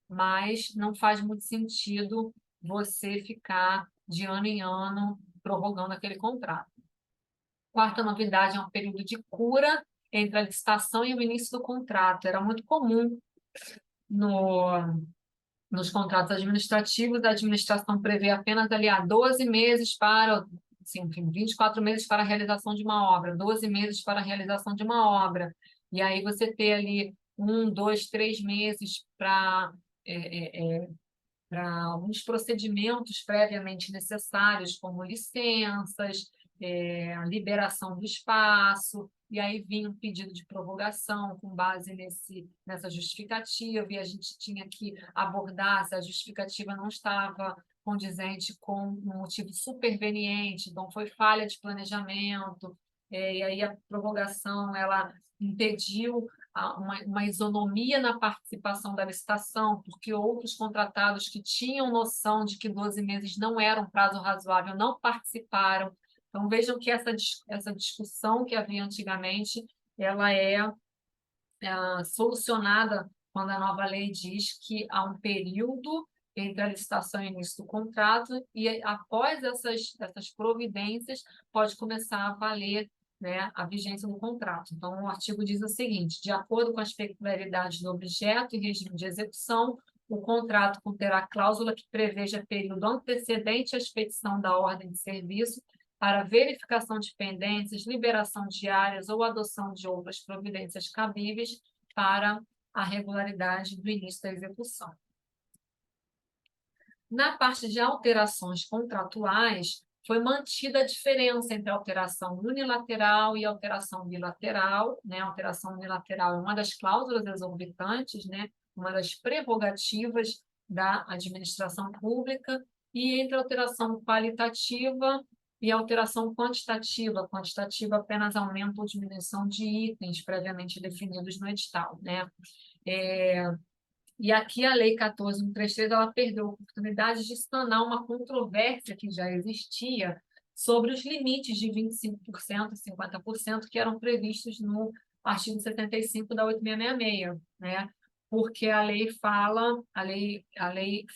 mas não faz muito sentido você ficar de ano em ano prorrogando aquele contrato. Quarta novidade é um período de cura entre a licitação e o início do contrato. Era muito comum nos contratos administrativos, a administração prevê apenas ali 12 meses para, assim, enfim, 24 meses para a realização de uma obra, 12 meses para a realização de uma obra. E aí você ter ali 1, 2, 3 meses para alguns procedimentos previamente necessários, como licenças, liberação do espaço, e aí vinha um pedido de prorrogação com base nessa justificativa, e a gente tinha que abordar se a justificativa não estava condizente com um motivo superveniente, então foi falha de planejamento, e aí a prorrogação ela impediu uma isonomia na participação da licitação, porque outros contratados que tinham noção de que 12 meses não era um prazo razoável não participaram. Então, vejam que essa discussão que havia antigamente, ela é solucionada quando a nova lei diz que há um período entre a licitação e o início do contrato, e após essas providências, pode começar a valer, né, a vigência do contrato. Então, o artigo diz o seguinte: de acordo com as peculiaridades do objeto e regime de execução, o contrato conterá cláusula que preveja período antecedente à expedição da ordem de serviço para verificação de pendências, liberação de áreas ou adoção de outras providências cabíveis para a regularidade do início da execução. Na parte de alterações contratuais, foi mantida a diferença entre alteração unilateral e alteração bilateral, né? A alteração unilateral é uma das cláusulas exorbitantes, né? Uma das prerrogativas da administração pública, e entre alteração qualitativa e alteração quantitativa. Quantitativa apenas aumento ou diminuição de itens previamente definidos no edital, né? E aqui a Lei 14.133 ela perdeu a oportunidade de sanar uma controvérsia que já existia sobre os limites de 25% e 50% que eram previstos no artigo 75 da 8666, né? Porque a lei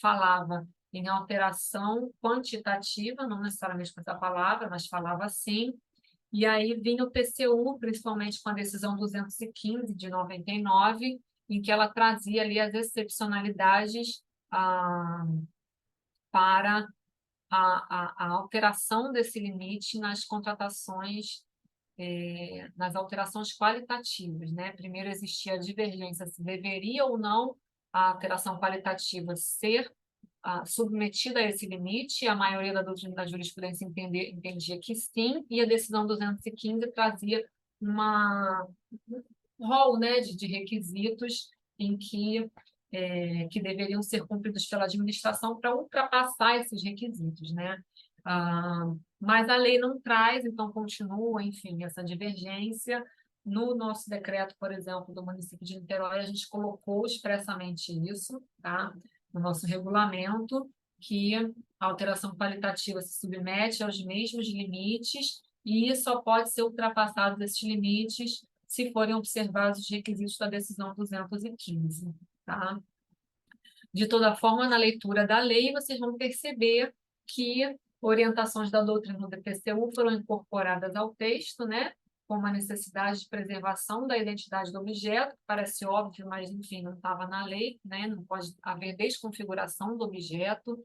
falava em alteração quantitativa, não necessariamente com essa palavra, mas falava assim. E aí vinha o TCU, principalmente com a decisão 215 de 99, em que ela trazia ali as excepcionalidades para a alteração desse limite nas contratações, nas alterações qualitativas, né? Primeiro existia a divergência se deveria ou não a alteração qualitativa ser submetida a esse limite. A maioria da doutrina da jurisprudência entendia que sim, e a decisão 215 trazia um rol, né, de requisitos em que deveriam ser cumpridos pela administração para ultrapassar esses requisitos, né? Mas a lei não traz, então continua, enfim, essa divergência. No nosso decreto, por exemplo, do município de Niterói, a gente colocou expressamente isso, tá? No nosso regulamento, que a alteração qualitativa se submete aos mesmos limites e só pode ser ultrapassado esses limites se forem observados os requisitos da decisão 215, tá? De toda forma, na leitura da lei, vocês vão perceber que orientações da doutrina do TCU foram incorporadas ao texto, né? como a necessidade de preservação da identidade do objeto, que parece óbvio, mas, enfim, não estava na lei, né? Não pode haver desconfiguração do objeto.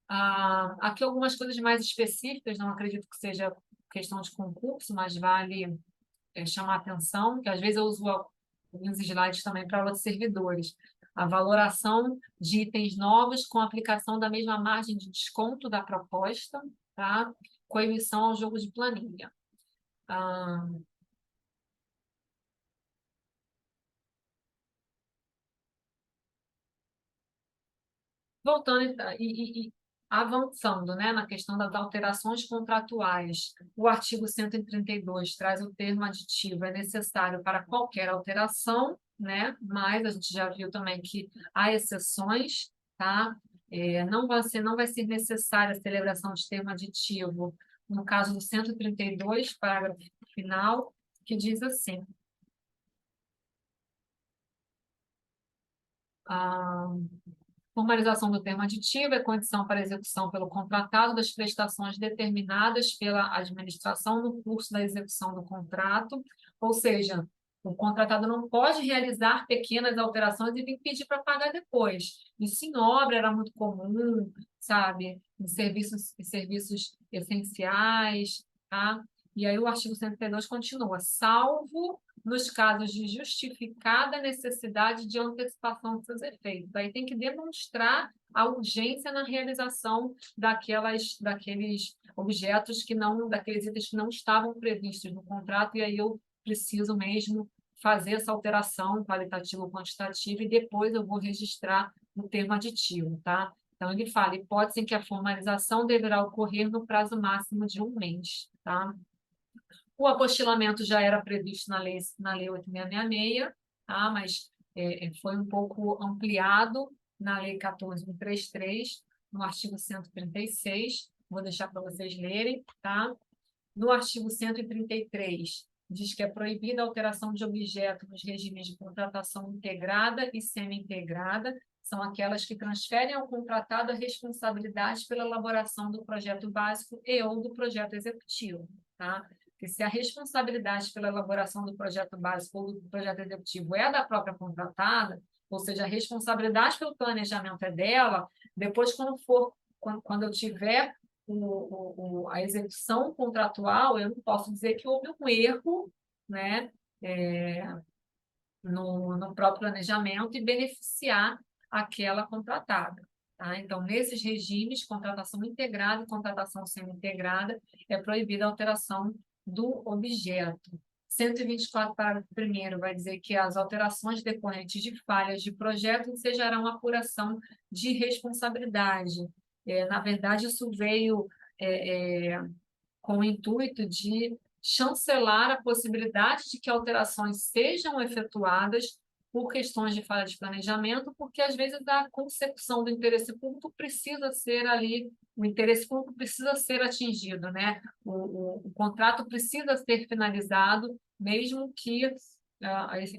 Aqui algumas coisas mais específicas, não acredito que seja questão de concurso, mas vale chamar atenção, que às vezes eu uso alguns slides também para outros servidores. A valoração de itens novos com aplicação da mesma margem de desconto da proposta, tá? Coibição ao jogo de planilha. Voltando e avançando, né, na questão das alterações contratuais, o artigo 132 traz o termo aditivo é necessário para qualquer alteração, né, mas a gente já viu também que há exceções, tá? Não vai ser necessária a celebração de termo aditivo no caso do 132, parágrafo final, que diz assim: ah, formalização do termo aditivo é condição para execução pelo contratado das prestações determinadas pela administração no curso da execução do contrato, ou seja, o contratado não pode realizar pequenas alterações e vir pedir para pagar depois. Isso em obra era muito comum, sabe? Em serviços essenciais, tá? E aí o artigo 132 continua, salvo nos casos de justificada necessidade de antecipação de seus efeitos. Aí tem que demonstrar a urgência na realização daqueles objetos daqueles itens que não estavam previstos no contrato, e aí eu preciso mesmo fazer essa alteração qualitativa ou quantitativa e depois eu vou registrar no termo aditivo, tá? Então, ele fala, hipótese em que a formalização deverá ocorrer no prazo máximo de 1 mês, tá? O apostilamento já era previsto na lei 8.666, tá? Mas foi um pouco ampliado na Lei 14.133, no artigo 136. Vou deixar para vocês lerem, tá? No artigo 133, diz que é proibida a alteração de objeto nos regimes de contratação integrada e semi-integrada, são aquelas que transferem ao contratado a responsabilidade pela elaboração do projeto básico e ou do projeto executivo, tá? Porque se a responsabilidade pela elaboração do projeto básico ou do projeto executivo é da própria contratada, ou seja, a responsabilidade pelo planejamento é dela, depois, quando eu tiver a execução contratual, eu não posso dizer que houve um erro, né, no próprio planejamento e beneficiar aquela contratada. Tá? Então, nesses regimes, contratação integrada e contratação semi-integrada, é proibida a alteração do objeto. 124, parágrafo 1º, vai dizer que as alterações decorrentes de falhas de projeto ensejarão apuração de responsabilidade. Na verdade, isso veio com o intuito de chancelar a possibilidade de que alterações sejam efetuadas por questões de falha de planejamento, porque às vezes a consecução do interesse público precisa ser ali, o interesse público precisa ser atingido, né? O contrato precisa ser finalizado, mesmo que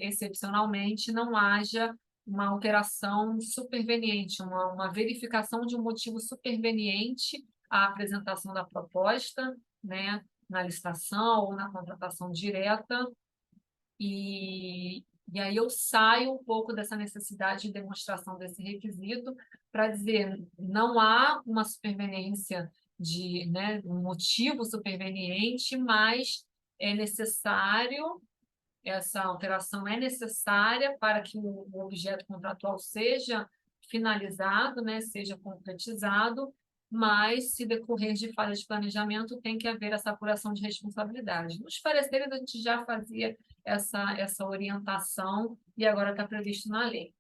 excepcionalmente não haja uma alteração superveniente, uma verificação de um motivo superveniente à apresentação da proposta, né, na licitação ou na contratação direta, e aí eu saio um pouco dessa necessidade de demonstração desse requisito para dizer não há uma superveniência né, um motivo superveniente, mas é necessário, essa alteração é necessária para que o objeto contratual seja finalizado, né, seja concretizado, mas, se decorrer de falha de planejamento, tem que haver essa apuração de responsabilidade. Nos pareceres, a gente já fazia essa orientação e agora está previsto na lei.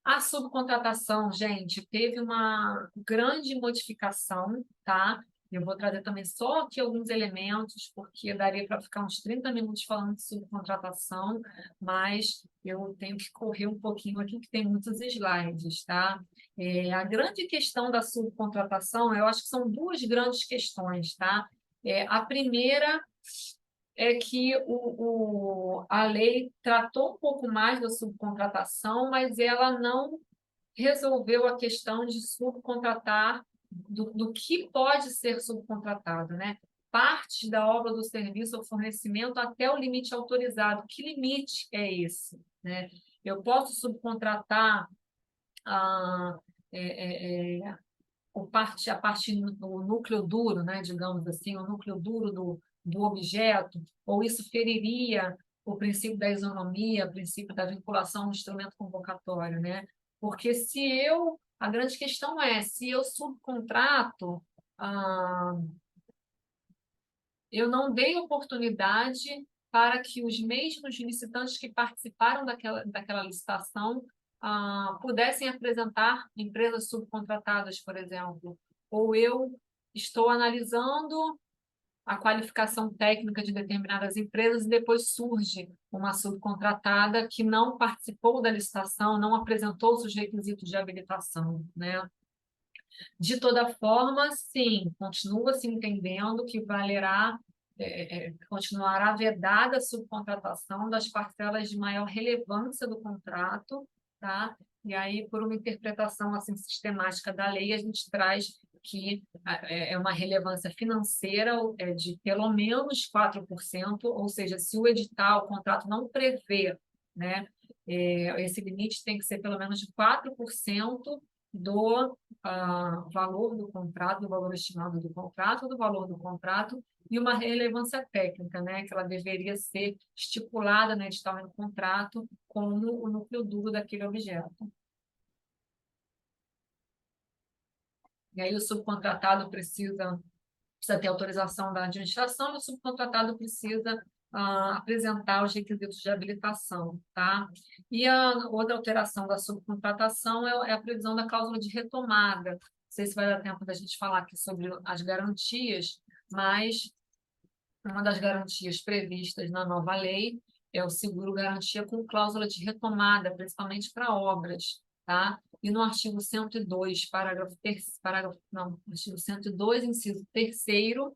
A subcontratação, gente, teve uma grande modificação, tá? Eu vou trazer também só aqui alguns elementos, porque daria para ficar uns 30 minutos falando de subcontratação, mas eu tenho que correr um pouquinho aqui, que tem muitos slides, tá? A grande questão da subcontratação, eu acho que são duas grandes questões, tá? A primeira é que a lei tratou um pouco mais da subcontratação, mas ela não resolveu a questão de subcontratar, do que pode ser subcontratado, né? partes da obra do serviço ou fornecimento até o limite autorizado. Que limite é esse, né? Eu posso subcontratar a, a parte do núcleo duro, né, digamos assim, o núcleo duro do objeto, ou isso feriria o princípio da isonomia, o princípio da vinculação no instrumento convocatório, né? Porque a grande questão é, se eu subcontrato, ah, eu não dei oportunidade para que os mesmos licitantes que participaram daquela licitação pudessem apresentar empresas subcontratadas, por exemplo. Ou eu estou analisando a qualificação técnica de determinadas empresas e depois surge uma subcontratada que não participou da licitação, não apresentou os requisitos de habilitação, né? De toda forma, sim, continua se entendendo que continuará vedada a subcontratação das parcelas de maior relevância do contrato, tá? E aí, por uma interpretação assim sistemática da lei, a gente traz que é uma relevância financeira de pelo menos 4%, ou seja, se o edital, o contrato não prevê, né, esse limite tem que ser pelo menos de 4% do valor do contrato, do valor estimado do contrato, do valor do contrato, e uma relevância técnica, né, que ela deveria ser estipulada no edital e no contrato como o núcleo duro daquele objeto. E aí o subcontratado precisa ter autorização da administração, e o subcontratado precisa apresentar os requisitos de habilitação, tá? E a outra alteração da subcontratação é a previsão da cláusula de retomada. Não sei se vai dar tempo da gente falar aqui sobre as garantias, mas uma das garantias previstas na nova lei é o seguro-garantia com cláusula de retomada, principalmente para obras, tá? E no artigo 102, artigo 102, inciso 3º,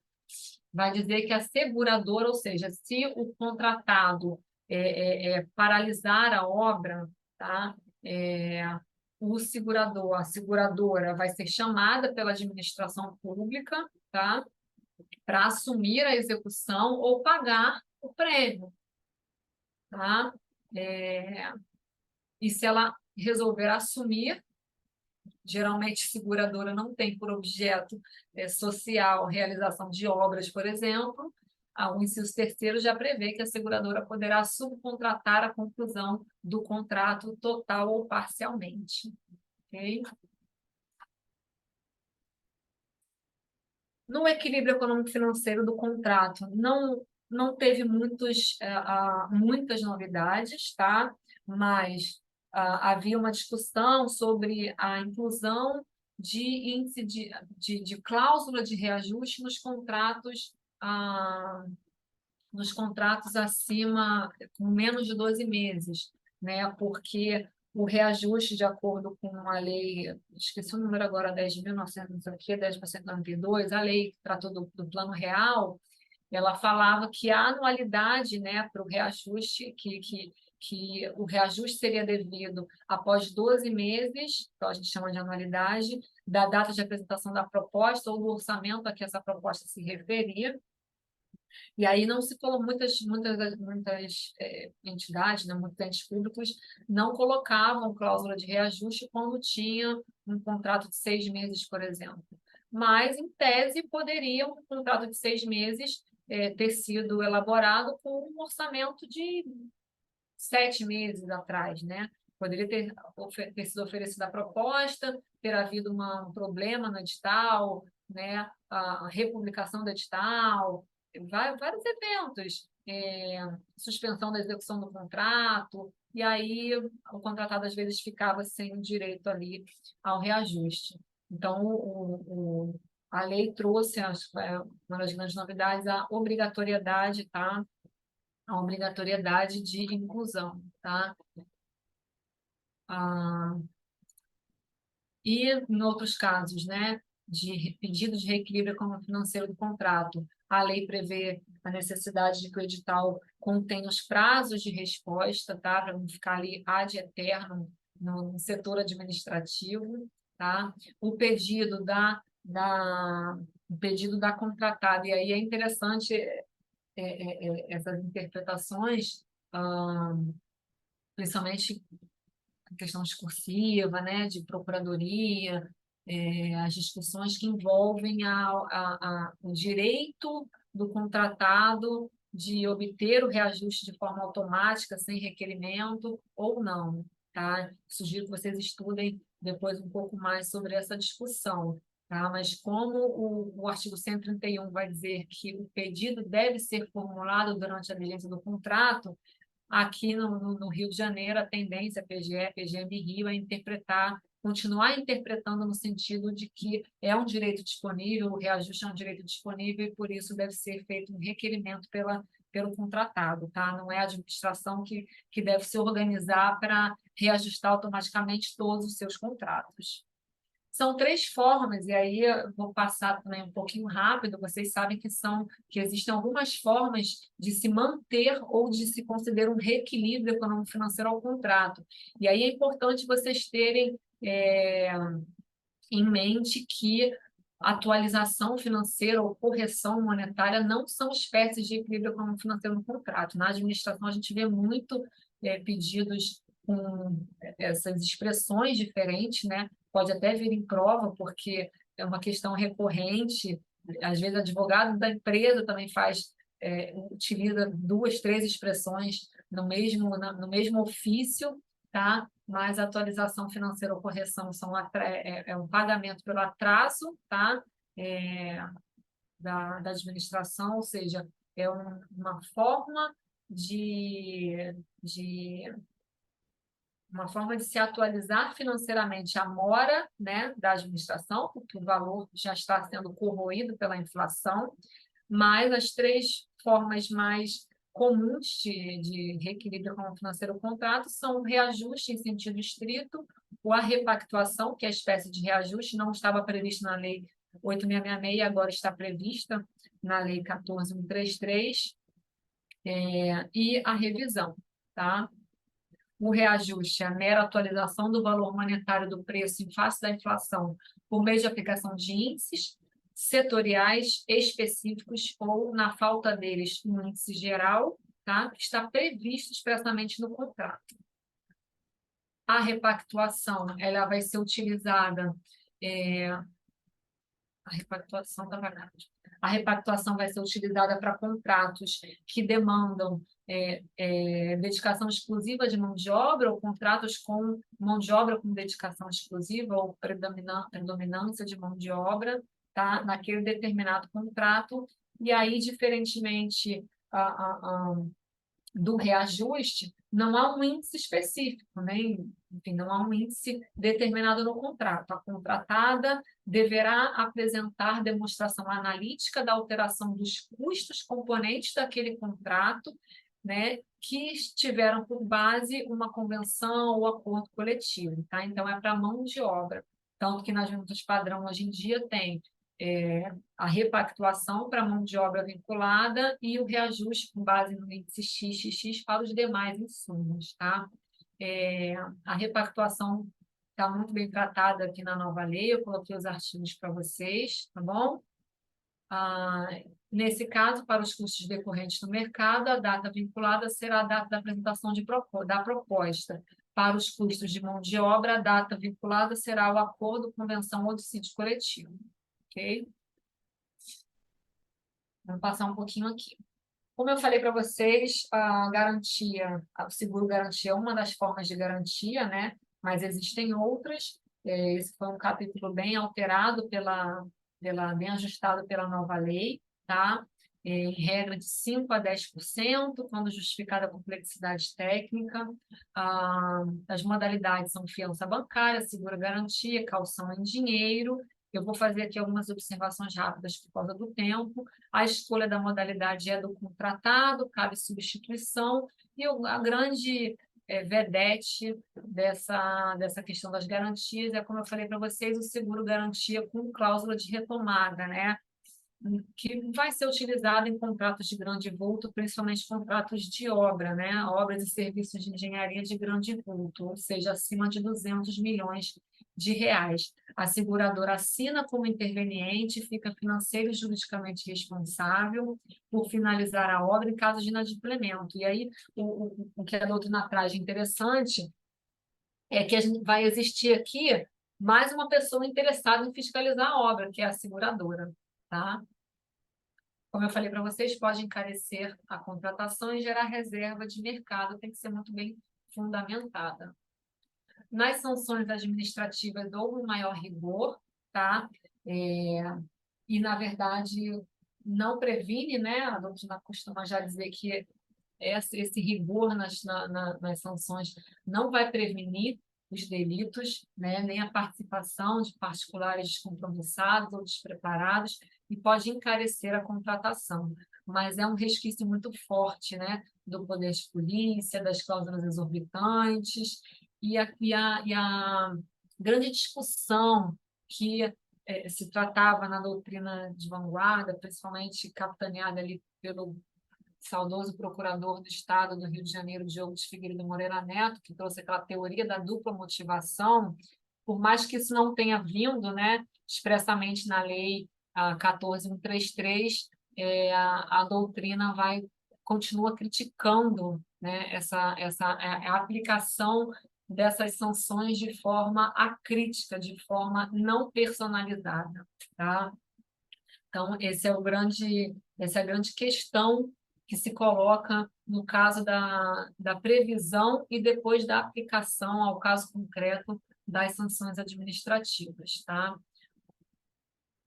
vai dizer que a seguradora, ou seja, se o contratado paralisar a obra, tá? O segurador, a seguradora vai ser chamada pela administração pública, tá? Para assumir a execução ou pagar o prêmio, tá? E se ela resolver assumir, geralmente seguradora não tem por objeto social realização de obras, por exemplo, o inciso 3º já prevê que a seguradora poderá subcontratar a conclusão do contrato total ou parcialmente. Okay? No equilíbrio econômico-financeiro do contrato, não teve muitas novidades, tá? Mas havia uma discussão sobre a inclusão de índice de cláusula de reajuste nos contratos acima, com menos de 12 meses, né? Porque o reajuste, de acordo com a lei, esqueci o número agora, 10.900, não sei o quê, 10.192, a lei que tratou do Plano Real, ela falava que a anualidade, né, para o reajuste, que o reajuste seria devido após 12 meses, então a gente chama de anualidade, da data de apresentação da proposta ou do orçamento a que essa proposta se referia. E aí não se falou, muitas entidades, né, muitos entes públicos não colocavam cláusula de reajuste quando tinha um contrato de 6 meses, por exemplo. Mas, em tese, poderia um contrato de 6 meses ter sido elaborado com um orçamento de 7 meses atrás, né? Poderia ter sido oferecida a proposta, ter havido um problema no edital, né? A republicação do edital, vários eventos, suspensão da execução do contrato, e aí o contratado às vezes ficava sem o direito ali ao reajuste. Então, a lei trouxe, uma das grandes novidades, a obrigatoriedade, tá? A obrigatoriedade de inclusão, tá? E em outros casos, né, de pedido de reequilíbrio econômico-financeiro do contrato, a lei prevê a necessidade de que o edital contenha os prazos de resposta, tá? Para não ficar ali ad eternum no setor administrativo, tá? O pedido o pedido da contratada. E aí é interessante essas interpretações, principalmente a questão discursiva, né, de procuradoria, as discussões que envolvem o direito do contratado de obter o reajuste de forma automática, sem requerimento ou não, tá? Sugiro que vocês estudem depois um pouco mais sobre essa discussão, tá? Mas como o artigo 131 vai dizer que o pedido deve ser formulado durante a vigência do contrato, aqui no Rio de Janeiro, a tendência, PGE, PGM Rio, é continuar interpretando no sentido de que é um direito disponível, o reajuste é um direito disponível e, por isso, deve ser feito um requerimento pelo contratado, tá? Não é a administração que deve se organizar para reajustar automaticamente todos os seus contratos. São 3 formas, e aí eu vou passar também um pouquinho rápido, vocês sabem que existem algumas formas de se manter ou de se considerar um reequilíbrio econômico-financeiro ao contrato. E aí é importante vocês terem em mente que atualização financeira ou correção monetária não são espécies de equilíbrio econômico-financeiro no contrato. Na administração, a gente vê muito pedidos com essas expressões diferentes, né? Pode até vir em prova, porque é uma questão recorrente. Às vezes, o advogado da empresa também utiliza 2, 3 expressões no mesmo ofício, tá? Mas a atualização financeira ou correção é um pagamento pelo atraso, tá? Da administração, ou seja, é uma forma uma forma de se atualizar financeiramente a mora, né, da administração, porque o valor já está sendo corroído pela inflação, mas as 3 formas mais comuns de reequilíbrio econômico-financeiro do contrato são o reajuste em sentido estrito, ou a repactuação, que é a espécie de reajuste, não estava prevista na Lei 8.666, agora está prevista na Lei 14.133, e a revisão, tá? O reajuste é a mera atualização do valor monetário do preço em face da inflação por meio de aplicação de índices setoriais específicos ou, na falta deles, um índice geral, tá? Que está previsto expressamente no contrato. A repactuação, ela vai ser utilizada... A repactuação da vacante. A repactuação vai ser utilizada para contratos que demandam dedicação exclusiva de mão de obra, ou contratos com mão de obra com dedicação exclusiva ou predominância de mão de obra, tá? Naquele determinado contrato. E aí, diferentemente do reajuste, não há um índice específico, né? Enfim, não há um índice determinado no contrato. A contratada deverá apresentar demonstração analítica da alteração dos custos componentes daquele contrato, né, que tiveram por base uma convenção ou acordo coletivo, tá? Então, é para mão de obra. Tanto que nas juntas padrão, hoje em dia, tem a repactuação para mão de obra vinculada e o reajuste com base no índice XXX para os demais insumos, tá? A repactuação está muito bem tratada aqui na nova lei, eu coloquei os artigos para vocês, tá bom? Nesse caso, para os custos decorrentes no mercado, a data vinculada será a data da apresentação da proposta. Para os custos de mão de obra, a data vinculada será o acordo, convenção ou dissídio coletivo. Ok? Vamos passar um pouquinho aqui. Como eu falei para vocês, a garantia, o seguro-garantia é uma das formas de garantia, né? Mas existem outras. Esse foi um capítulo bem alterado bem ajustado pela nova lei, tá? Em regra de 5% a 10%, quando justificada a complexidade técnica. As modalidades são fiança bancária, seguro-garantia, calção em dinheiro. Eu vou fazer aqui algumas observações rápidas por causa do tempo. A escolha da modalidade é do contratado, cabe substituição, e a grande vedete dessa questão das garantias é, como eu falei para vocês, o seguro-garantia com cláusula de retomada, né? Que vai ser utilizado em contratos de grande vulto, principalmente contratos de obra, né? Obras e serviços de engenharia de grande vulto, ou seja, acima de 200 milhões A seguradora assina como interveniente, fica financeiro e juridicamente responsável por finalizar a obra em caso de inadimplemento. E aí, o que a doutrina traz de interessante é que vai existir aqui mais uma pessoa interessada em fiscalizar a obra, que é a seguradora, tá? Como eu falei para vocês, pode encarecer a contratação e gerar reserva de mercado, tem que ser muito bem fundamentada. Nas sanções administrativas houve um maior rigor, tá? E, na verdade, não previne, né? A doutrina costuma já dizer que esse rigor nas sanções não vai prevenir os delitos, né, nem a participação de particulares descompromissados ou despreparados, e pode encarecer a contratação. Mas é um resquício muito forte, né, do poder de polícia, das cláusulas exorbitantes, e a grande discussão que se tratava na doutrina de vanguarda, principalmente capitaneada ali pelo saudoso procurador do Estado do Rio de Janeiro, Diogo de Figueiredo Moreira Neto, que trouxe aquela teoria da dupla motivação, por mais que isso não tenha vindo, né, expressamente na lei 14.133, a doutrina continua criticando, né, a aplicação dessas sanções de forma acrítica, de forma não personalizada, tá? Então, essa é a grande questão que se coloca no caso da previsão e depois da aplicação ao caso concreto das sanções administrativas, tá?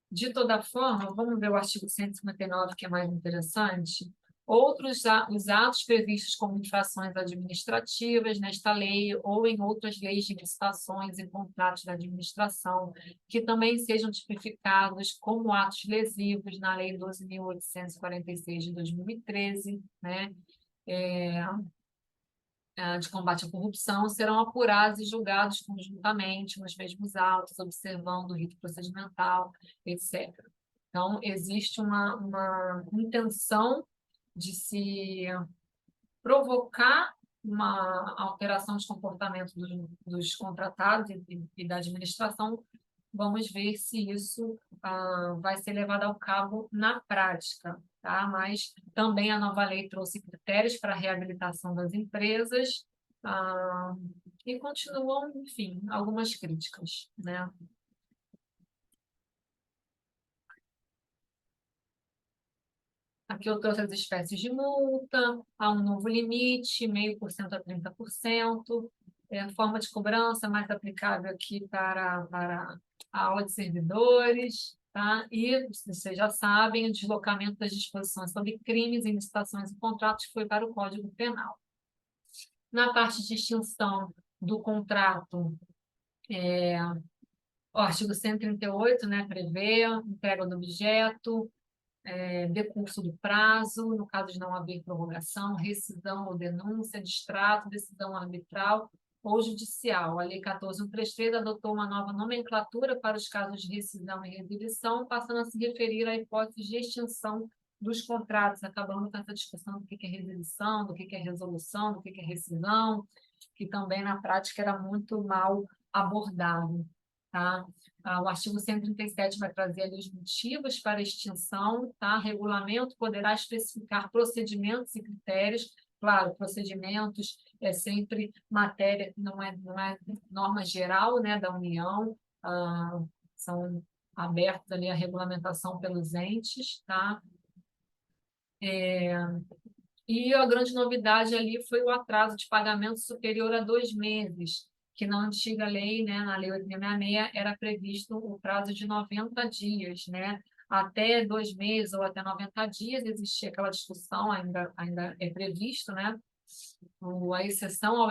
De toda forma, vamos ver o artigo 159, que é mais interessante. Os atos previstos como infrações administrativas nesta lei ou em outras leis de licitações e contratos da administração, que também sejam tipificados como atos lesivos na Lei 12.846 de 2013, né? De combate à corrupção, serão apurados e julgados conjuntamente nos mesmos autos, observando o rito procedimental, etc. Então, existe uma intenção de se provocar uma alteração de comportamento dos contratados e da administração. Vamos ver se isso vai ser levado ao cabo na prática, tá? Mas também a nova lei trouxe critérios para a reabilitação das empresas, e continuam, enfim, algumas críticas, né? Aqui eu trouxe as espécies de multa, há um novo limite, 0,5% a 30%, forma de cobrança mais aplicável aqui para a aula de servidores, tá? E, vocês já sabem, o deslocamento das disposições sobre crimes, licitações e contratos foi para o Código Penal. Na parte de extinção do contrato, o artigo 138, né, prevê entrega do objeto, decurso do prazo, no caso de não haver prorrogação, rescisão ou denúncia, distrato, decisão arbitral ou judicial. A Lei 14.133 adotou uma nova nomenclatura para os casos de rescisão e resilição, passando a se referir à hipótese de extinção dos contratos, acabando com essa discussão do que é resilição, do que é resolução, do que é rescisão, que também na prática era muito mal abordado, tá? O artigo 137 vai trazer ali os motivos para a extinção, tá? Regulamento poderá especificar procedimentos e critérios. Claro, procedimentos é sempre matéria, não é norma geral, né, da União, são abertos ali a regulamentação pelos entes, tá? E a grande novidade ali foi o atraso de pagamento superior a 2 meses, que na antiga lei, né, na Lei 8.666, era previsto o prazo de 90 dias, né? Até 2 meses ou até 90 dias existia aquela discussão, ainda é previsto, né? A exceção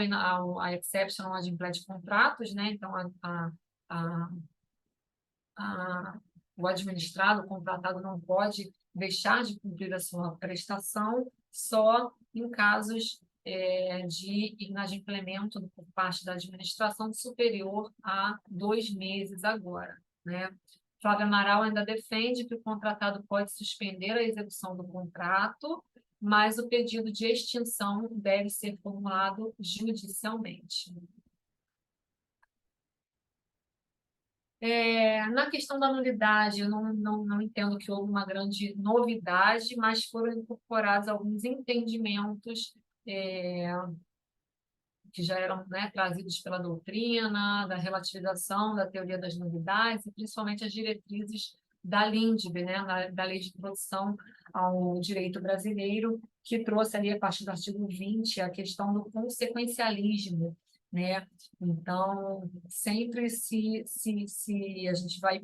a exception ao adimplente de contratos, né? Então, a, o administrado, o contratado não pode deixar de cumprir a sua prestação só em casos de inadimplemento por parte da administração superior a 2 meses agora, né? Flávia Amaral ainda defende que o contratado pode suspender a execução do contrato, mas o pedido de extinção deve ser formulado judicialmente. Na questão da nulidade, eu não entendo que houve uma grande novidade, mas foram incorporados alguns entendimentos é, que já eram, né, trazidos pela doutrina, da relativização, da teoria das novidades, e principalmente as diretrizes da LINDB, né, da Lei de Introdução ao Direito Brasileiro, que trouxe ali, a partir do artigo 20, a questão do consequencialismo, né? Então, sempre se a gente vai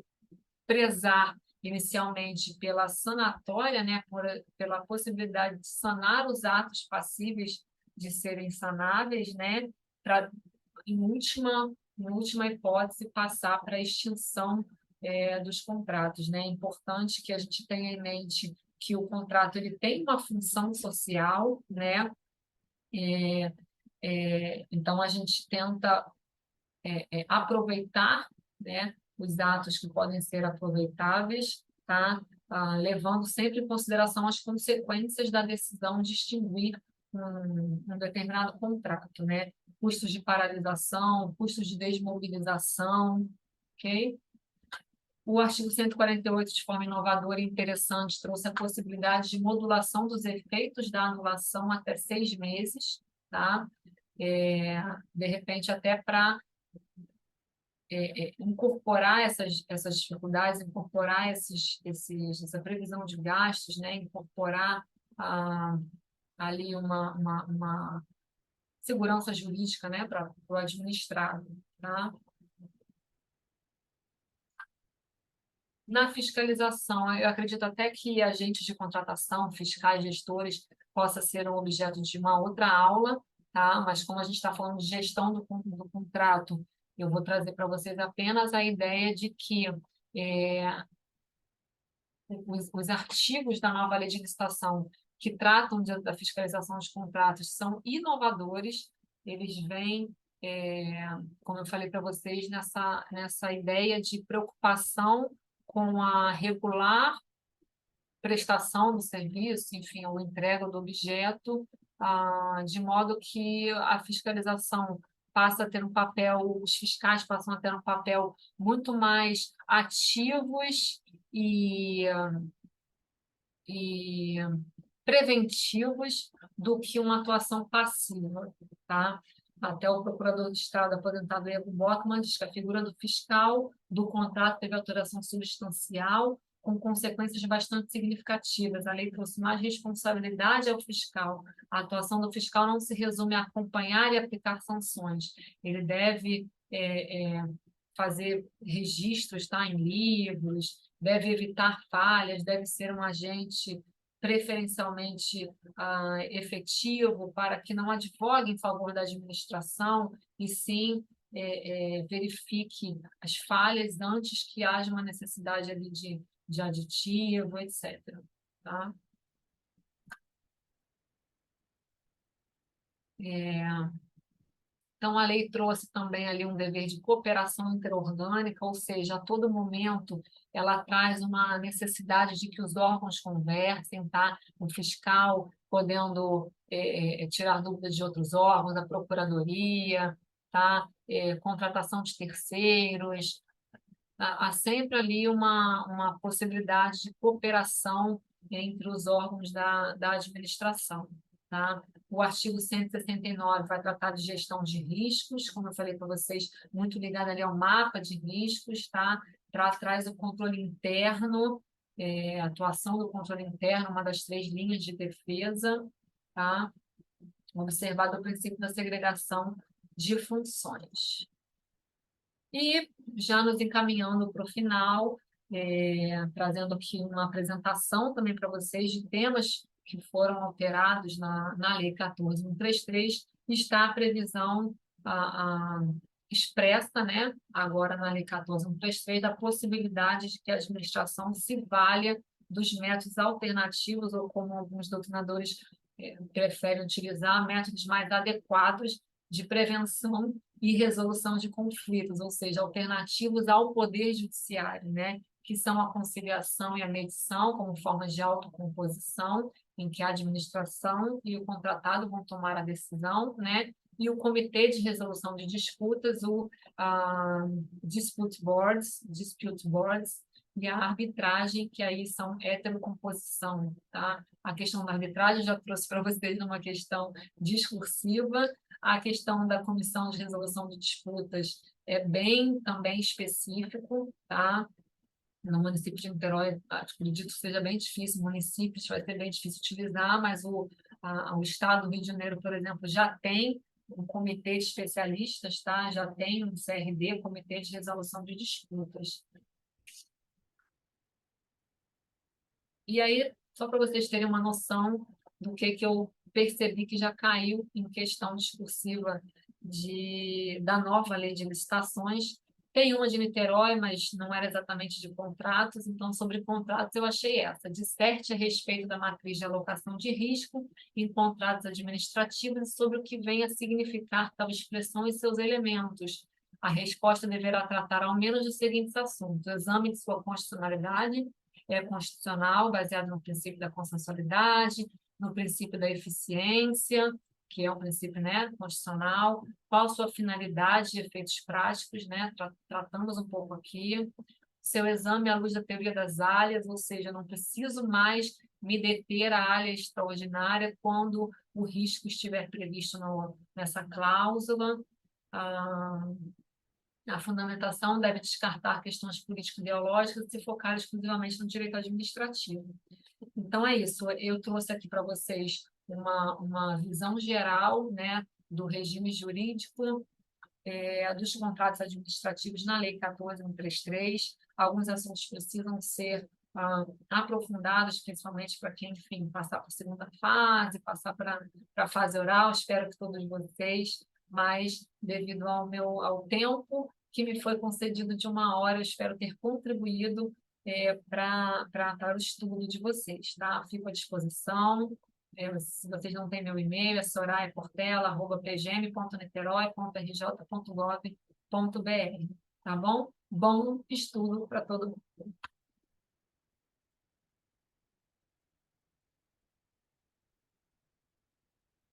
prezar inicialmente pela sanatória, né, pela possibilidade de sanar os atos passíveis de serem sanáveis, né, para, em última hipótese, passar para a extinção dos contratos, né? É importante que a gente tenha em mente que o contrato ele tem uma função social, né? Então, a gente tenta aproveitar, né, os atos que podem ser aproveitáveis, tá? Levando sempre em consideração as consequências da decisão de extinguir um determinado contrato, né? Custos de paralisação, custos de desmobilização, ok? O artigo 148, de forma inovadora e interessante, trouxe a possibilidade de modulação dos efeitos da anulação até 6 meses, tá? De repente, até para incorporar essas dificuldades, incorporar essa previsão de gastos, né? Incorporar ah, ali uma segurança jurídica, né? Para o administrado, tá? Na fiscalização, eu acredito até que agentes de contratação, fiscais, gestores, possa ser um objeto de uma outra aula, tá? Mas como a gente está falando de gestão do contrato, eu vou trazer para vocês apenas a ideia de que é, os artigos da nova lei de licitação que tratam da fiscalização de contratos são inovadores, eles vêm, como eu falei para vocês, nessa ideia de preocupação com a regular prestação do serviço, enfim, ou entrega do objeto, de modo que a fiscalização passa a ter um papel, os fiscais passam a ter um papel muito mais ativos e preventivos do que uma atuação passiva, tá? Até o procurador de Estado aposentado Evo Botman diz que a figura do fiscal do contrato teve alteração substancial, com consequências bastante significativas. A lei trouxe mais responsabilidade ao fiscal. A atuação do fiscal não se resume a acompanhar e aplicar sanções. Ele deve fazer registros, tá, em livros, deve evitar falhas, deve ser um agente preferencialmente efetivo para que não advogue em favor da administração e sim verifique as falhas antes que haja uma necessidade ali de aditivo, etc. Tá? Então, a lei trouxe também ali um dever de cooperação interorgânica, ou seja, a todo momento ela traz uma necessidade de que os órgãos conversem, tá? O fiscal podendo tirar dúvidas de outros órgãos, a procuradoria, tá? Contratação de terceiros, há sempre ali uma possibilidade de cooperação entre os órgãos da administração, tá? O artigo 169 vai tratar de gestão de riscos, como eu falei para vocês, muito ligado ali ao mapa de riscos, tá? Traz o controle interno, atuação do controle interno, uma das 3 linhas de defesa, tá? Observado o princípio da segregação de funções. E já nos encaminhando para o final, trazendo aqui uma apresentação também para vocês de temas que foram alterados na Lei 14.133, está a previsão expressa, né, agora na Lei 14.133, da possibilidade de que a administração se valha dos métodos alternativos, ou como alguns doutrinadores preferem utilizar, métodos mais adequados de prevenção e resolução de conflitos, ou seja, alternativos ao poder judiciário, né? Que são a conciliação e a medição como formas de autocomposição, em que a administração e o contratado vão tomar a decisão, né? e o Comitê de Resolução de Disputas, o Dispute Boards, e a arbitragem, que aí são heterocomposição, tá? A questão da arbitragem eu já trouxe para vocês uma questão discursiva, a questão da Comissão de Resolução de Disputas é bem também específico, tá? No município de Niterói, acredito que seja bem difícil, municípios vai ser bem difícil utilizar, mas o Estado do Rio de Janeiro, por exemplo, já tem um comitê de especialistas, tá? Já tem um CRD, Comitê de Resolução de Disputas. E aí, só para vocês terem uma noção do que eu percebi que já caiu em questão discursiva da nova lei de licitações. Tem uma de Niterói, mas não era exatamente de contratos, então, sobre contratos, eu achei essa. Disserte a respeito da matriz de alocação de risco em contratos administrativos e sobre o que vem a significar tal expressão e seus elementos. A resposta deverá tratar ao menos dos seguintes assuntos: exame de sua constitucionalidade, constitucional, baseado no princípio da consensualidade, no princípio da eficiência, que é um princípio, né, constitucional, qual sua finalidade e efeitos práticos, né, tratamos um pouco aqui, seu exame à luz da teoria das áreas, ou seja, não preciso mais me deter à área extraordinária quando o risco estiver previsto nessa cláusula. A fundamentação deve descartar questões político-ideológicas e se focar exclusivamente no direito administrativo. Então, é isso. Eu trouxe aqui para vocês uma visão geral, né, do regime jurídico dos contratos administrativos na Lei 14.133. Alguns assuntos precisam ser aprofundados, principalmente para quem, enfim, passar para a segunda fase, passar para a fase oral. Espero que todos vocês, mas devido ao tempo que me foi concedido de 1 hora, eu espero ter contribuído para o estudo de vocês, tá? Fico à disposição. Se vocês não têm meu e-mail, é soraya.portela@pgm.niterói.rj.gov.br, tá bom? Bom estudo para todo mundo.